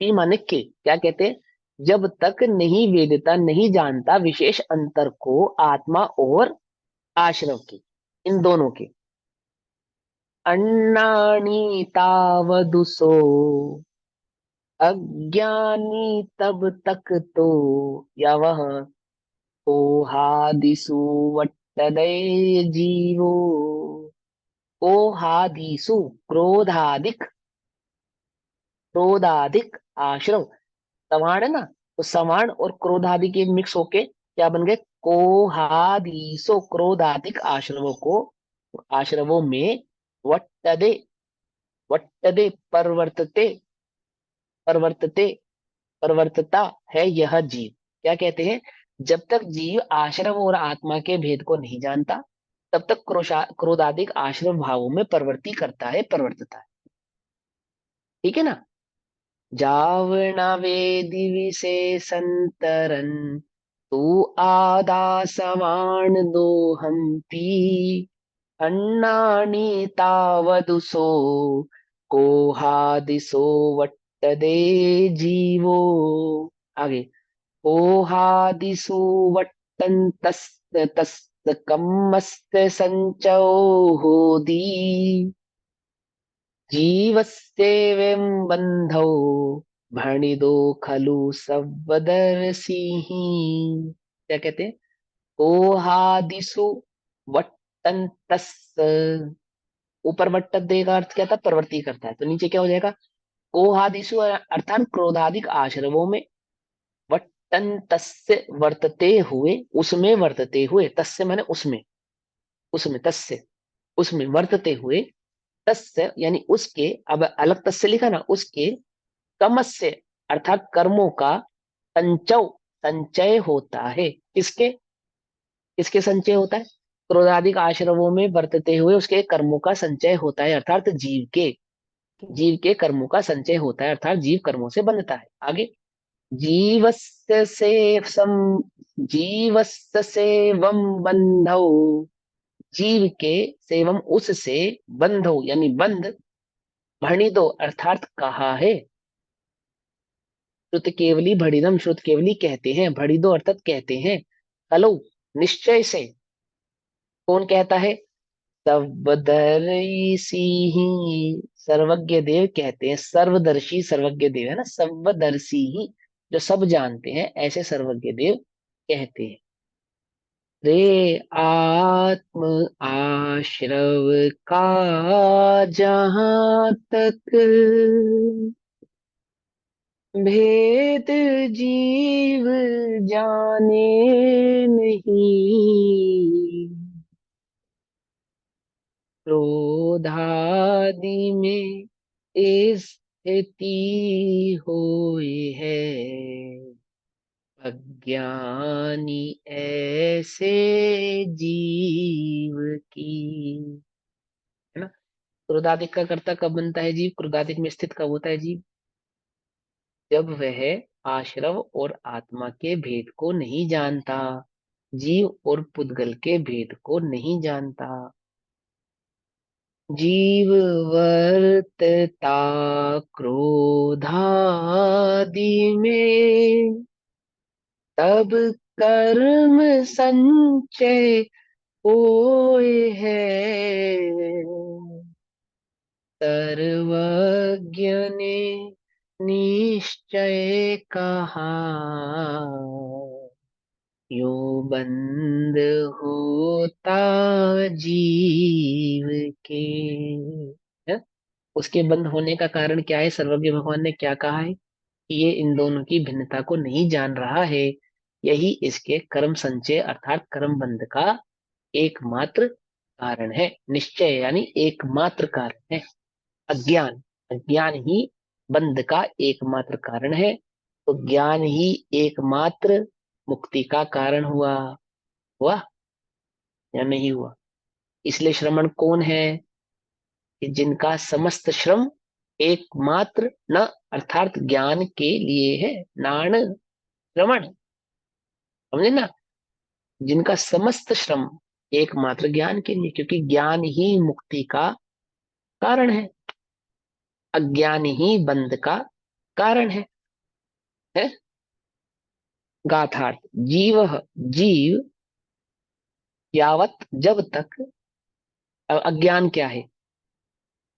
पी माने के, क्या कहते हैं, जब तक नहीं वेदता, नहीं जानता विशेष अंतर को आत्मा और आश्रव की, इन दोनों के। अन्नानी तावदुसो, अज्ञानी तब तक तो, या वह ओहादिसु वट्टदय जीवो। ओहादिसु क्रोधादिक, क्रोधादिक आश्रव, सवाण है ना, तो सवाण और क्रोधादि के मिक्स होके क्या बन गए, कोहादिसो, क्रोधादिक आश्रवों को, आश्रवों में, वट्टदे, वट्टदे परवर्तते, परवर्तते, परवर्तता है यह जीव। क्या कहते हैं, जब तक जीव आश्रव और आत्मा के भेद को नहीं जानता तब तक क्रोधादिक आश्रव भावों में प्रवृत्ति करता है, प्रवर्तता है, ठीक है ना। जावना वेदि विशेषंतरन तू आदासवाण दोहम पी अन्नानि तावदुसो कोहादिसो वट्टदे जीवो। आगे, कोहादिसु वट्टन्तस् तस् कम्मस्त संचो होदी। जीवस्येवं बन्धौ भणिदो खलु सव्वदर्शिः। क्या कहते हैं? कोहादिषु वट्टन्तस्य। ऊपर वट्टत देगा अर्थ क्या था? प्रवृत्ति करता है। तो नीचे क्या हो जाएगा? कोहादिषु अर्थात क्रोधादिक आश्रमों में, वट्टन्तस्य वर्तते हुए, उसमें वर्तते हुए, तस्य माने उसमें, उसमें तस्य, उसमें वर्तते हुए, तस्य यानी उसके, अब अलग तस्य लिखा ना, उसके कमस्य अर्थात कर्मों का संचय, संचय होता है। किसके? किसके संचय होता है? क्रोधादिक आश्रमों में वर्तते हुए उसके कर्मों का संचय होता है, अर्थात जीव के, जीव के कर्मों का संचय होता है, अर्थात जीव कर्मों से बंधता है। आगे, जीवस्य से सम, जीवस्य सेवम बंधौ, जीव के सेवम उससे, बंधो यानी बंध, भणिदो अर्थात कहा है। श्रुत केवली भणिदम, श्रुत केवली कहते हैं, भणिदो अर्थात कहते हैं, कलो निश्चय से। कौन कहता है? सर्वदर्शी ही, सर्वज्ञ देव कहते हैं, सर्वदर्शी सर्वज्ञ देव है ना, सर्वदर्शी ही जो सब जानते हैं, ऐसे सर्वज्ञ देव कहते हैं। रे आत्म आश्रव का जहां तक भेद जीव जाने नहीं, क्रोधादि में स्थिति होई है, अज्ञानी ऐसे जीव की, है ना। क्रोधादिक का कर्ता कब बनता है जीव? क्रोधादिक में स्थित कब होता है जीव? जब वह आश्रव और आत्मा के भेद को नहीं जानता, जीव और पुद्गल के भेद को नहीं जानता। जीव वर्तता क्रोधादि में, तब कर्म संचय होए है, सर्वज्ञ ने निश्चय कहा, यो बंद होता जीव के, है? उसके बंद होने का कारण क्या है? सर्वज्ञ भगवान ने क्या कहा है? कि ये इन दोनों की भिन्नता को नहीं जान रहा है, यही इसके कर्म संचय अर्थात कर्म बंध का एकमात्र कारण है। निश्चय यानी एकमात्र कारण है। अज्ञान, अज्ञान ही बंध का एकमात्र कारण है। तो ज्ञान ही एकमात्र मुक्ति का कारण हुआ। हुआ या नहीं हुआ? इसलिए श्रमण कौन है? कि जिनका समस्त श्रम एकमात्र न अर्थात ज्ञान के लिए है। नाण श्रमण, समझे ना, जिनका समस्त श्रम एकमात्र ज्ञान के लिए, क्योंकि ज्ञान ही मुक्ति का कारण है, अज्ञान ही बंध का कारण है? गाथार्थ, जीव, जीव यावत जब तक, अज्ञान क्या है?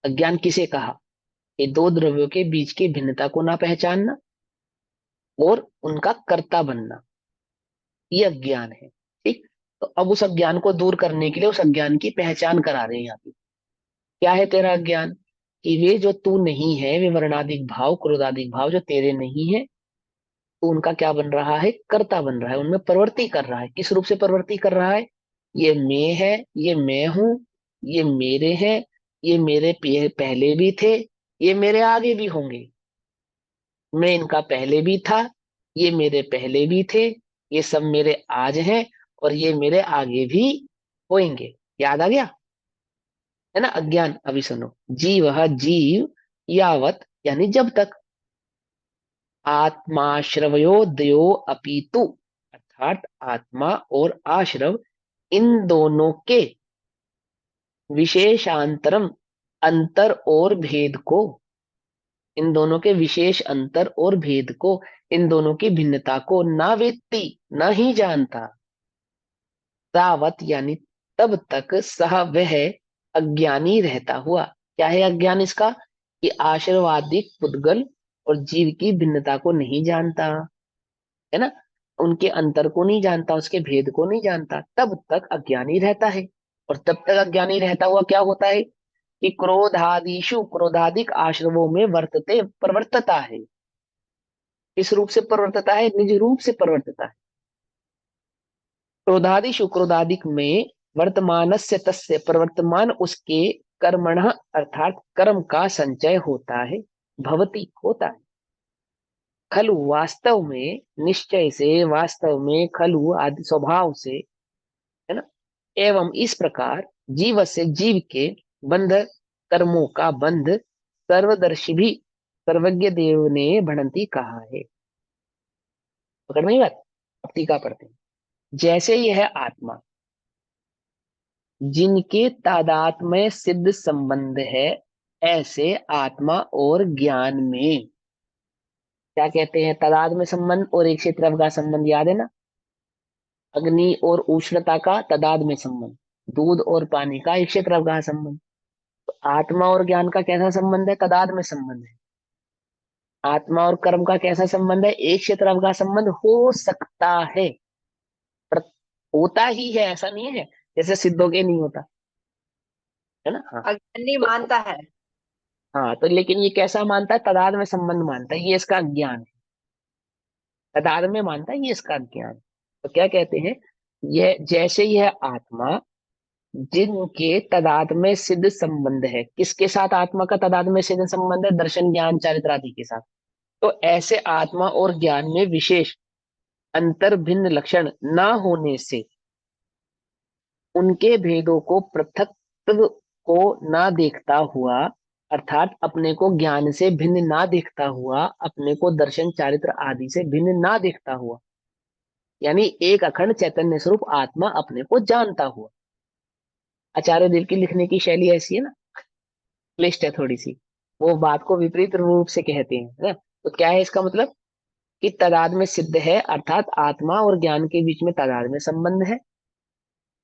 अज्ञान किसे कहा? ये दो द्रव्यों के बीच की भिन्नता को ना पहचानना और उनका कर्ता बनना, ये अज्ञान है। ठीक, तो अब उस अज्ञान को दूर करने के लिए उस अज्ञान की पहचान करा रहे हैं यहाँ पे। क्या है तेरा अज्ञान? कि वे जो तू नहीं है, वे वर्णादिक भाव क्रोधादिक भाव जो तेरे नहीं है, तो उनका क्या बन रहा है? कर्ता बन रहा है, उनमें प्रवृत्ति कर रहा है। किस रूप से प्रवृत्ति कर रहा है? ये मैं है, ये मैं हूं, ये मेरे हैं, ये मेरे पहले भी थे, ये मेरे आगे भी होंगे, मैं इनका पहले भी था, ये मेरे पहले भी थे, ये सब मेरे आज हैं और ये मेरे आगे भी होंगे। याद आ गया है ना? अज्ञान। अभी सुनो, जीव, जीव यावत यानी जब तक, आत्माश्रवयोदयो अपितु अर्थात आत्मा और आश्रव इन दोनों के विशेषांतरम अंतर और भेद को, इन दोनों के विशेष अंतर और भेद को, इन दोनों की भिन्नता को ना वेत्ती, न ही जानता, तावत यानी तब तक, सह वह अज्ञानी रहता हुआ, क्या है अज्ञान इसका? कि आशीर्वादिक पुद्गल और जीव की भिन्नता को नहीं जानता, है ना, उनके अंतर को नहीं जानता, उसके भेद को नहीं जानता, तब तक अज्ञानी रहता है। और तब तक अज्ञानी रहता हुआ क्या होता है? कि क्रोधादिशु, क्रोधादिक आश्रमों में वर्तते प्रवर्तता है। किस रूप से प्रवर्तता है? निज रूप से प्रवर्तता है। क्रोधादिशु, क्रोधादिक में वर्तमानस्य तस्य, प्रवर्तमान उसके कर्मणः अर्थात कर्म का संचय होता है, भवति होता है। खलु वास्तव में, निश्चय से, वास्तव में, खलु आदि स्वभाव से, है ना, एवं इस प्रकार जीव से, जीव के बंध कर्मों का बंध सर्वदर्शी भी सर्वज्ञ देव ने भणंती कहा है। पकड़ में ही बात। अब टीका पढ़ते हैं। जैसे यह आत्मा जिनके तादात्म्य सिद्ध संबंध है, ऐसे आत्मा और ज्ञान में क्या कहते हैं? तादात्म्य संबंध और एक क्षेत्र का संबंध याद है ना? अग्नि और उष्णता का तादात्म्य संबंध, दूध और पानी का एक क्षेत्र का संबंध। तो आत्मा और ज्ञान का कैसा संबंध है? तादात्म्य संबंध है। आत्मा और कर्म का कैसा संबंध है? एक क्षेत्र का संबंध हो सकता है, पर होता ही है, ऐसा नहीं है जैसे सिद्धों के नहीं होता, है ना। हाँ अज्ञानी मानता है। हाँ, तो लेकिन ये कैसा मानता है? तदाद में संबंध मानता है, ये इसका ज्ञान है। तदाद में मानता है, ये इसका ज्ञान। तो क्या कहते हैं? यह जैसे यह आत्मा जिनके तदाद में सिद्ध संबंध है, किसके साथ आत्मा का तदाद में सिद्ध संबंध है? दर्शन ज्ञान चारित्र आदि के साथ। तो ऐसे आत्मा और ज्ञान में विशेष अंतर भिन्न लक्षण न होने से उनके भेदों को, पृथकत्व को ना देखता हुआ, अर्थात अपने को ज्ञान से भिन्न ना देखता हुआ, अपने को दर्शन चारित्र आदि से भिन्न ना देखता हुआ, यानी एक अखंड चैतन्य स्वरूप आत्मा अपने को जानता हुआ। आचार्य देव की लिखने की शैली ऐसी है ना, क्लिष्ट है थोड़ी सी, वो बात को विपरीत रूप से कहते हैं, है ना। तो क्या है इसका मतलब? कि तादाद में सिद्ध है, अर्थात आत्मा और ज्ञान के बीच में तादाद में संबंध है,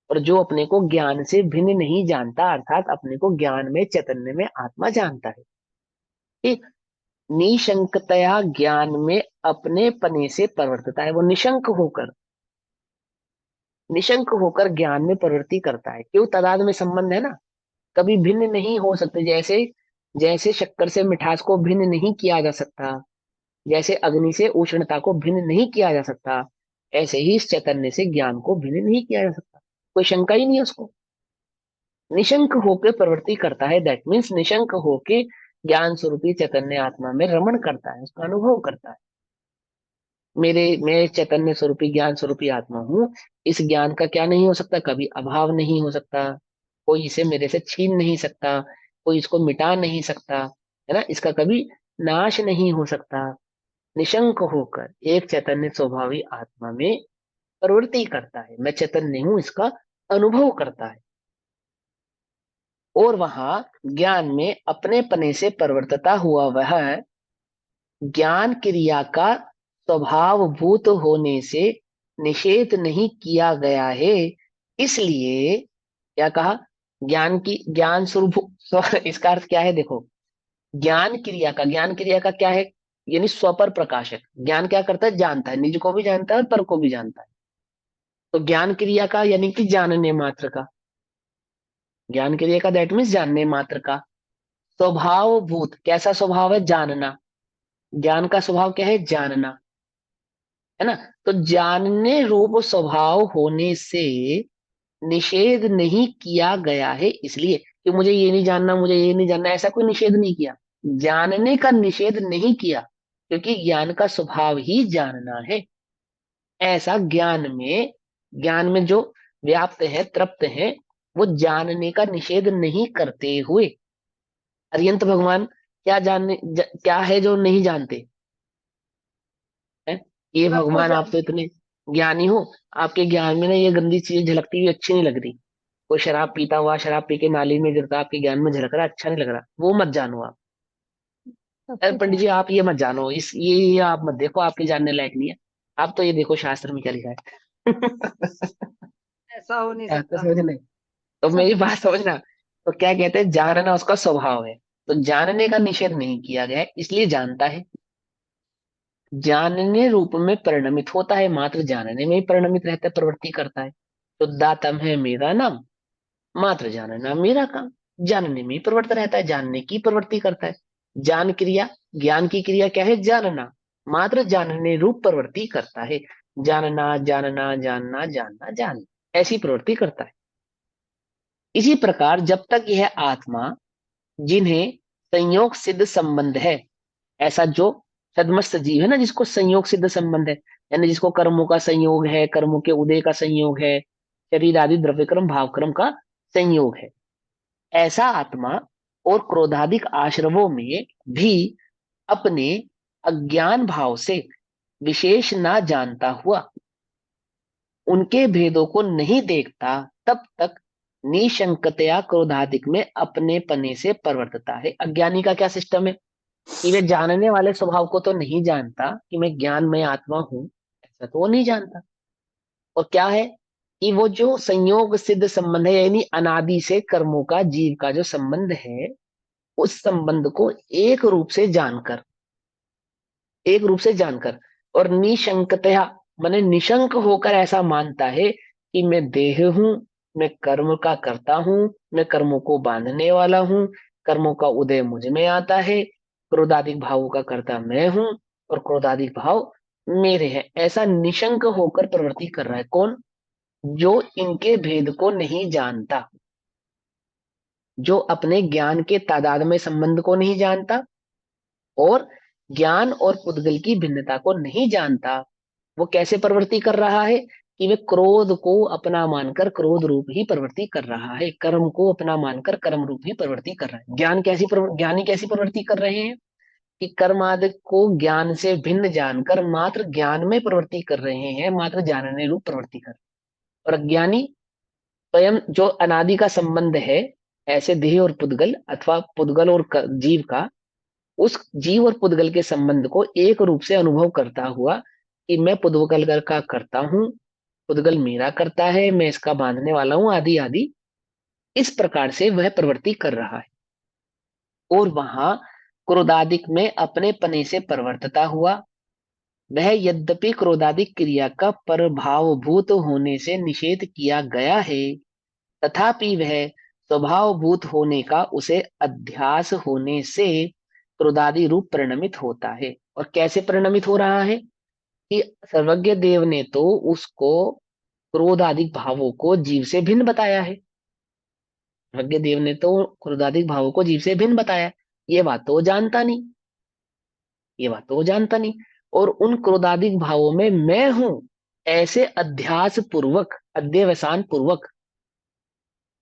और जो अपने को ज्ञान से भिन्न नहीं जानता, अर्थात अपने को ज्ञान में, चैतन्य में आत्मा जानता है, ठीक, निशंकतया ज्ञान में अपने पने से प्रवर्तता है। वो निशंक होकर ज्ञान में प्रवृत्ति करता है। क्यों? तादाद में संबंध है ना, कभी भिन्न नहीं हो सकते। जैसे जैसे शक्कर से मिठास को भिन्न नहीं किया जा सकता, जैसे अग्नि से उष्णता को भिन्न नहीं किया जा सकता, ऐसे ही इस चैतन्य से ज्ञान को भिन्न नहीं किया जा सकता। कोई शंका ही नहीं है उसको। निशंक होकर प्रवृत्ति करता है, दैट मीन्स निशंक होके ज्ञान स्वरूपी चैतन्य आत्मा में रमण करता है, उसका अनुभव करता है। मैं चैतन्य स्वरूपी, ज्ञान स्वरूपी आत्मा हूँ, इस ज्ञान का क्या नहीं हो सकता? कभी अभाव नहीं हो सकता, कोई इसे मेरे से छीन नहीं सकता, कोई इसको मिटा नहीं सकता, है ना, इसका कभी नाश नहीं हो सकता। निशंक होकर एक चैतन्य स्वभावी आत्मा में प्रवृत्ति करता है, मैं चैतन्य हूं, इसका अनुभव करता है। और वहां ज्ञान में अपने पने से परिवर्तता हुआ वह ज्ञान क्रिया का स्वभाव भूत होने से निषेध नहीं किया गया है। इसलिए क्या कहा? ज्ञान स्वरूप इसका अर्थ क्या है? देखो, ज्ञान क्रिया का क्या है? यानी स्वपर प्रकाशक। ज्ञान क्या करता है? जानता है, निज को भी जानता है और पर को भी जानता है। तो ज्ञान क्रिया का यानी कि जानने मात्र का, ज्ञान क्रिया का दैट मीन्स जानने मात्र का। स्वभाव भूत, कैसा स्वभाव है? जानना। ज्ञान का स्वभाव क्या है? जानना, है ना। तो जानने रूप स्वभाव होने से निषेध नहीं किया गया है, इसलिए कि मुझे ये नहीं जानना, मुझे ये नहीं जानना, ऐसा कोई निषेध नहीं किया। जानने का निषेध नहीं किया, क्योंकि ज्ञान का स्वभाव ही जानना है। ऐसा ज्ञान में जो व्याप्त है, तृप्त है, वो जानने का निषेध नहीं करते हुए, अरियंत भगवान क्या है जो नहीं जानते हैं? ये भगवान, आप तो इतने ज्ञानी हो, आपके ज्ञान में ना ये गंदी चीज झलकती हुई अच्छी नहीं लग रही। कोई शराब पीता हुआ, शराब पी के नाली में गिरता आपके ज्ञान में झलक रहा, अच्छा नहीं लग रहा, वो मत जानो आप। अरे पंडित जी, आप ये मत जानो, ये आप मत देखो, आपके जानने लायक नहीं है। आप तो ये देखो शास्त्र में क्या लिखा है। ऐसा हो नहीं शास्त्र सकता। समझ नहीं, तो मेरी बात समझना। तो क्या कहते हैं, जानना उसका स्वभाव है। तो जानने का निषेध नहीं किया गया है, इसलिए जानता है। जानने रूप में परिणमित होता है, मात्र जानने में ही परिणमित रहता है, प्रवृत्ति करता है। तो दातम है मेरा नाम, मात्र जानना मेरा काम। जानने में ही प्रवृत्त रहता है, जानने की प्रवृत्ति करता है। जान क्रिया, ज्ञान की क्रिया क्या है, जानना, मात्र जानने रूप प्रवृत्ति करता है। जानना जानना जानना जानना जानना, ऐसी प्रवृत्ति करता है। इसी प्रकार जब तक यह आत्मा, जिन्हें संयोग सिद्ध संबंध है, ऐसा जो सदमस्त जीव है ना, जिसको संयोग सिद्ध संबंध है, यानी जिसको कर्मों का संयोग है, कर्मों के उदय का संयोग है, शरीर आदि द्रव्य कर्म भाव कर्म का संयोग है, ऐसा आत्मा और क्रोधादिक आश्रवों में भी अपने अज्ञान भाव से विशेष ना जानता हुआ, उनके भेदों को नहीं देखता, तब तक निशंकतया क्रोधादिक में अपने पने से प्रवर्तता है। अज्ञानी का क्या सिस्टम है कि वे जानने वाले स्वभाव को तो नहीं जानता कि मैं ज्ञानमय आत्मा हूं, ऐसा तो वो नहीं जानता। और क्या है कि वो जो संयोग सिद्ध संबंध है, यानी अनादि से कर्मों का जीव का जो संबंध है, उस संबंध को एक रूप से जानकर और निशंकतया माने निशंक होकर ऐसा मानता है कि मैं देह हूं, मैं कर्म का करता हूं, मैं कर्मों को बांधने वाला हूं, कर्मों का उदय मुझ में आता है, क्रोधादिक भावों का करता मैं हूं और क्रोधादिक भाव मेरे हैं, ऐसा निशंक होकर प्रवृत्ति कर रहा है। कौन? जो इनके भेद को नहीं जानता, जो अपने ज्ञान के तादाद में संबंध को नहीं जानता और ज्ञान और पुद्गल की भिन्नता को नहीं जानता। वो कैसे प्रवृत्ति कर रहा है कि वे क्रोध को अपना मानकर क्रोध रूप ही प्रवृत्ति कर रहा है, कर्म को अपना मानकर कर्म रूप ही प्रवृत्ति कर रहा है। ज्ञानी कैसी प्रवृत्ति कर रहे हैं कि कर्म आदि को ज्ञान से भिन्न जानकर मात्र ज्ञान में प्रवृत्ति कर रहे हैं, मात्र जानने रूप प्रवृत्ति कर रहे हैं। और अज्ञानी स्वयं जो अनादि का संबंध है, ऐसे देह और पुद्गल अथवा पुद्गल और जीव का, उस जीव और पुद्गल के संबंध को एक रूप से अनुभव करता हुआ कि मैं पुद्गल का करता हूं, पुद्गल मेरा करता है, मैं इसका बांधने वाला हूं, आदि आदि, इस प्रकार से वह प्रवृत्ति कर रहा है। और वहां क्रोधादिक में अपने पने से प्रवर्तता हुआ, वह यद्यपि क्रोधादिक क्रिया का प्रभावभूत होने से निषेध किया गया है, तथापि वह स्वभावभूत होने का उसे अध्यास होने से क्रोधादि रूप परिणमित होता है। और कैसे परिणमित हो रहा है कि सर्वज्ञ देव ने तो उसको क्रोधादिक भावों को जीव से भिन्न बताया है, सर्वज्ञ देव ने तो क्रोधादिक भावों को जीव से भिन्न बताया, ये बात तो वो जानता नहीं, ये बात तो वो जानता नहीं। और उन क्रोधादिक भावों में मैं हूं, ऐसे अध्यास पूर्वक, अध्यवसान पूर्वक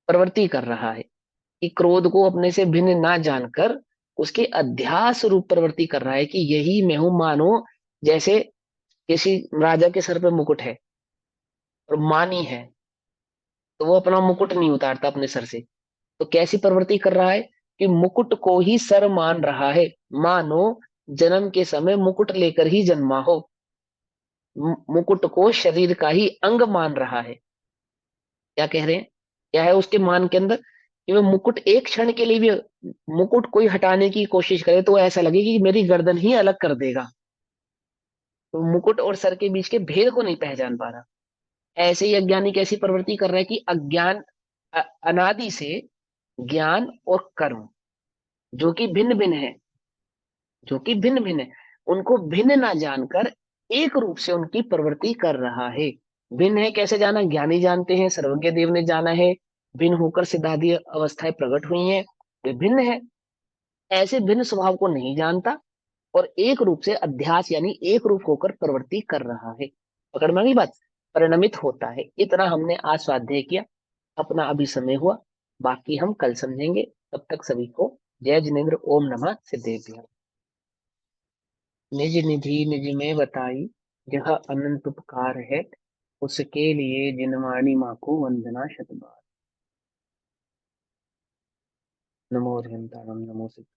प्रवृत्ति कर रहा है कि क्रोध को अपने से भिन्न ना जानकर उसके अध्यास रूप प्रवृत्ति कर रहा है कि यही मैं हूं। मानो जैसे किसी राजा के सर पे मुकुट है और मानी है, तो वो अपना मुकुट नहीं उतारता अपने सर से, तो कैसी प्रवृत्ति कर रहा है कि मुकुट को ही सर मान रहा है, मानो जन्म के समय मुकुट लेकर ही जन्मा हो, मुकुट को शरीर का ही अंग मान रहा है। क्या कह रहे हैं, क्या है उसके मान के अंदर कि वह मुकुट एक क्षण के लिए भी, मुकुट कोई हटाने की कोशिश करे तो ऐसा लगे कि मेरी गर्दन ही अलग कर देगा, तो मुकुट और सर के बीच के भेद को नहीं पहचान पा रहा। ऐसे ही अज्ञानी कैसी प्रवृत्ति कर रहा है कि अज्ञान अनादि से ज्ञान और कर्म जो कि भिन्न भिन्न है, जो कि भिन्न भिन्न है, उनको भिन्न ना जानकर एक रूप से उनकी प्रवृत्ति कर रहा है। भिन्न है कैसे जाना, ज्ञानी जानते हैं, सर्वज्ञ देव ने जाना है, भिन्न होकर सिद्धादि अवस्थाएं प्रकट हुई हैं, वे भिन्न है। ऐसे भिन्न स्वभाव को नहीं जानता और एक रूप से अध्यास यानी एक रूप होकर प्रवृत्ति कर रहा है। पकड़ में आ गई बात, परिणमित होता है। इतना हमने आज स्वाध्याय किया, अपना अभी समय हुआ, बाकी हम कल समझेंगे। तब तक सभी को जय जिनेन्द्र, ओम नमः सिद्धेभ्य। निज निधि निज में बताई, यह अनंत उपकार है, उसके लिए जिनवाणी माँ को वंदना शतबार। नमो अरिहंतारम, नमो सिद्ध।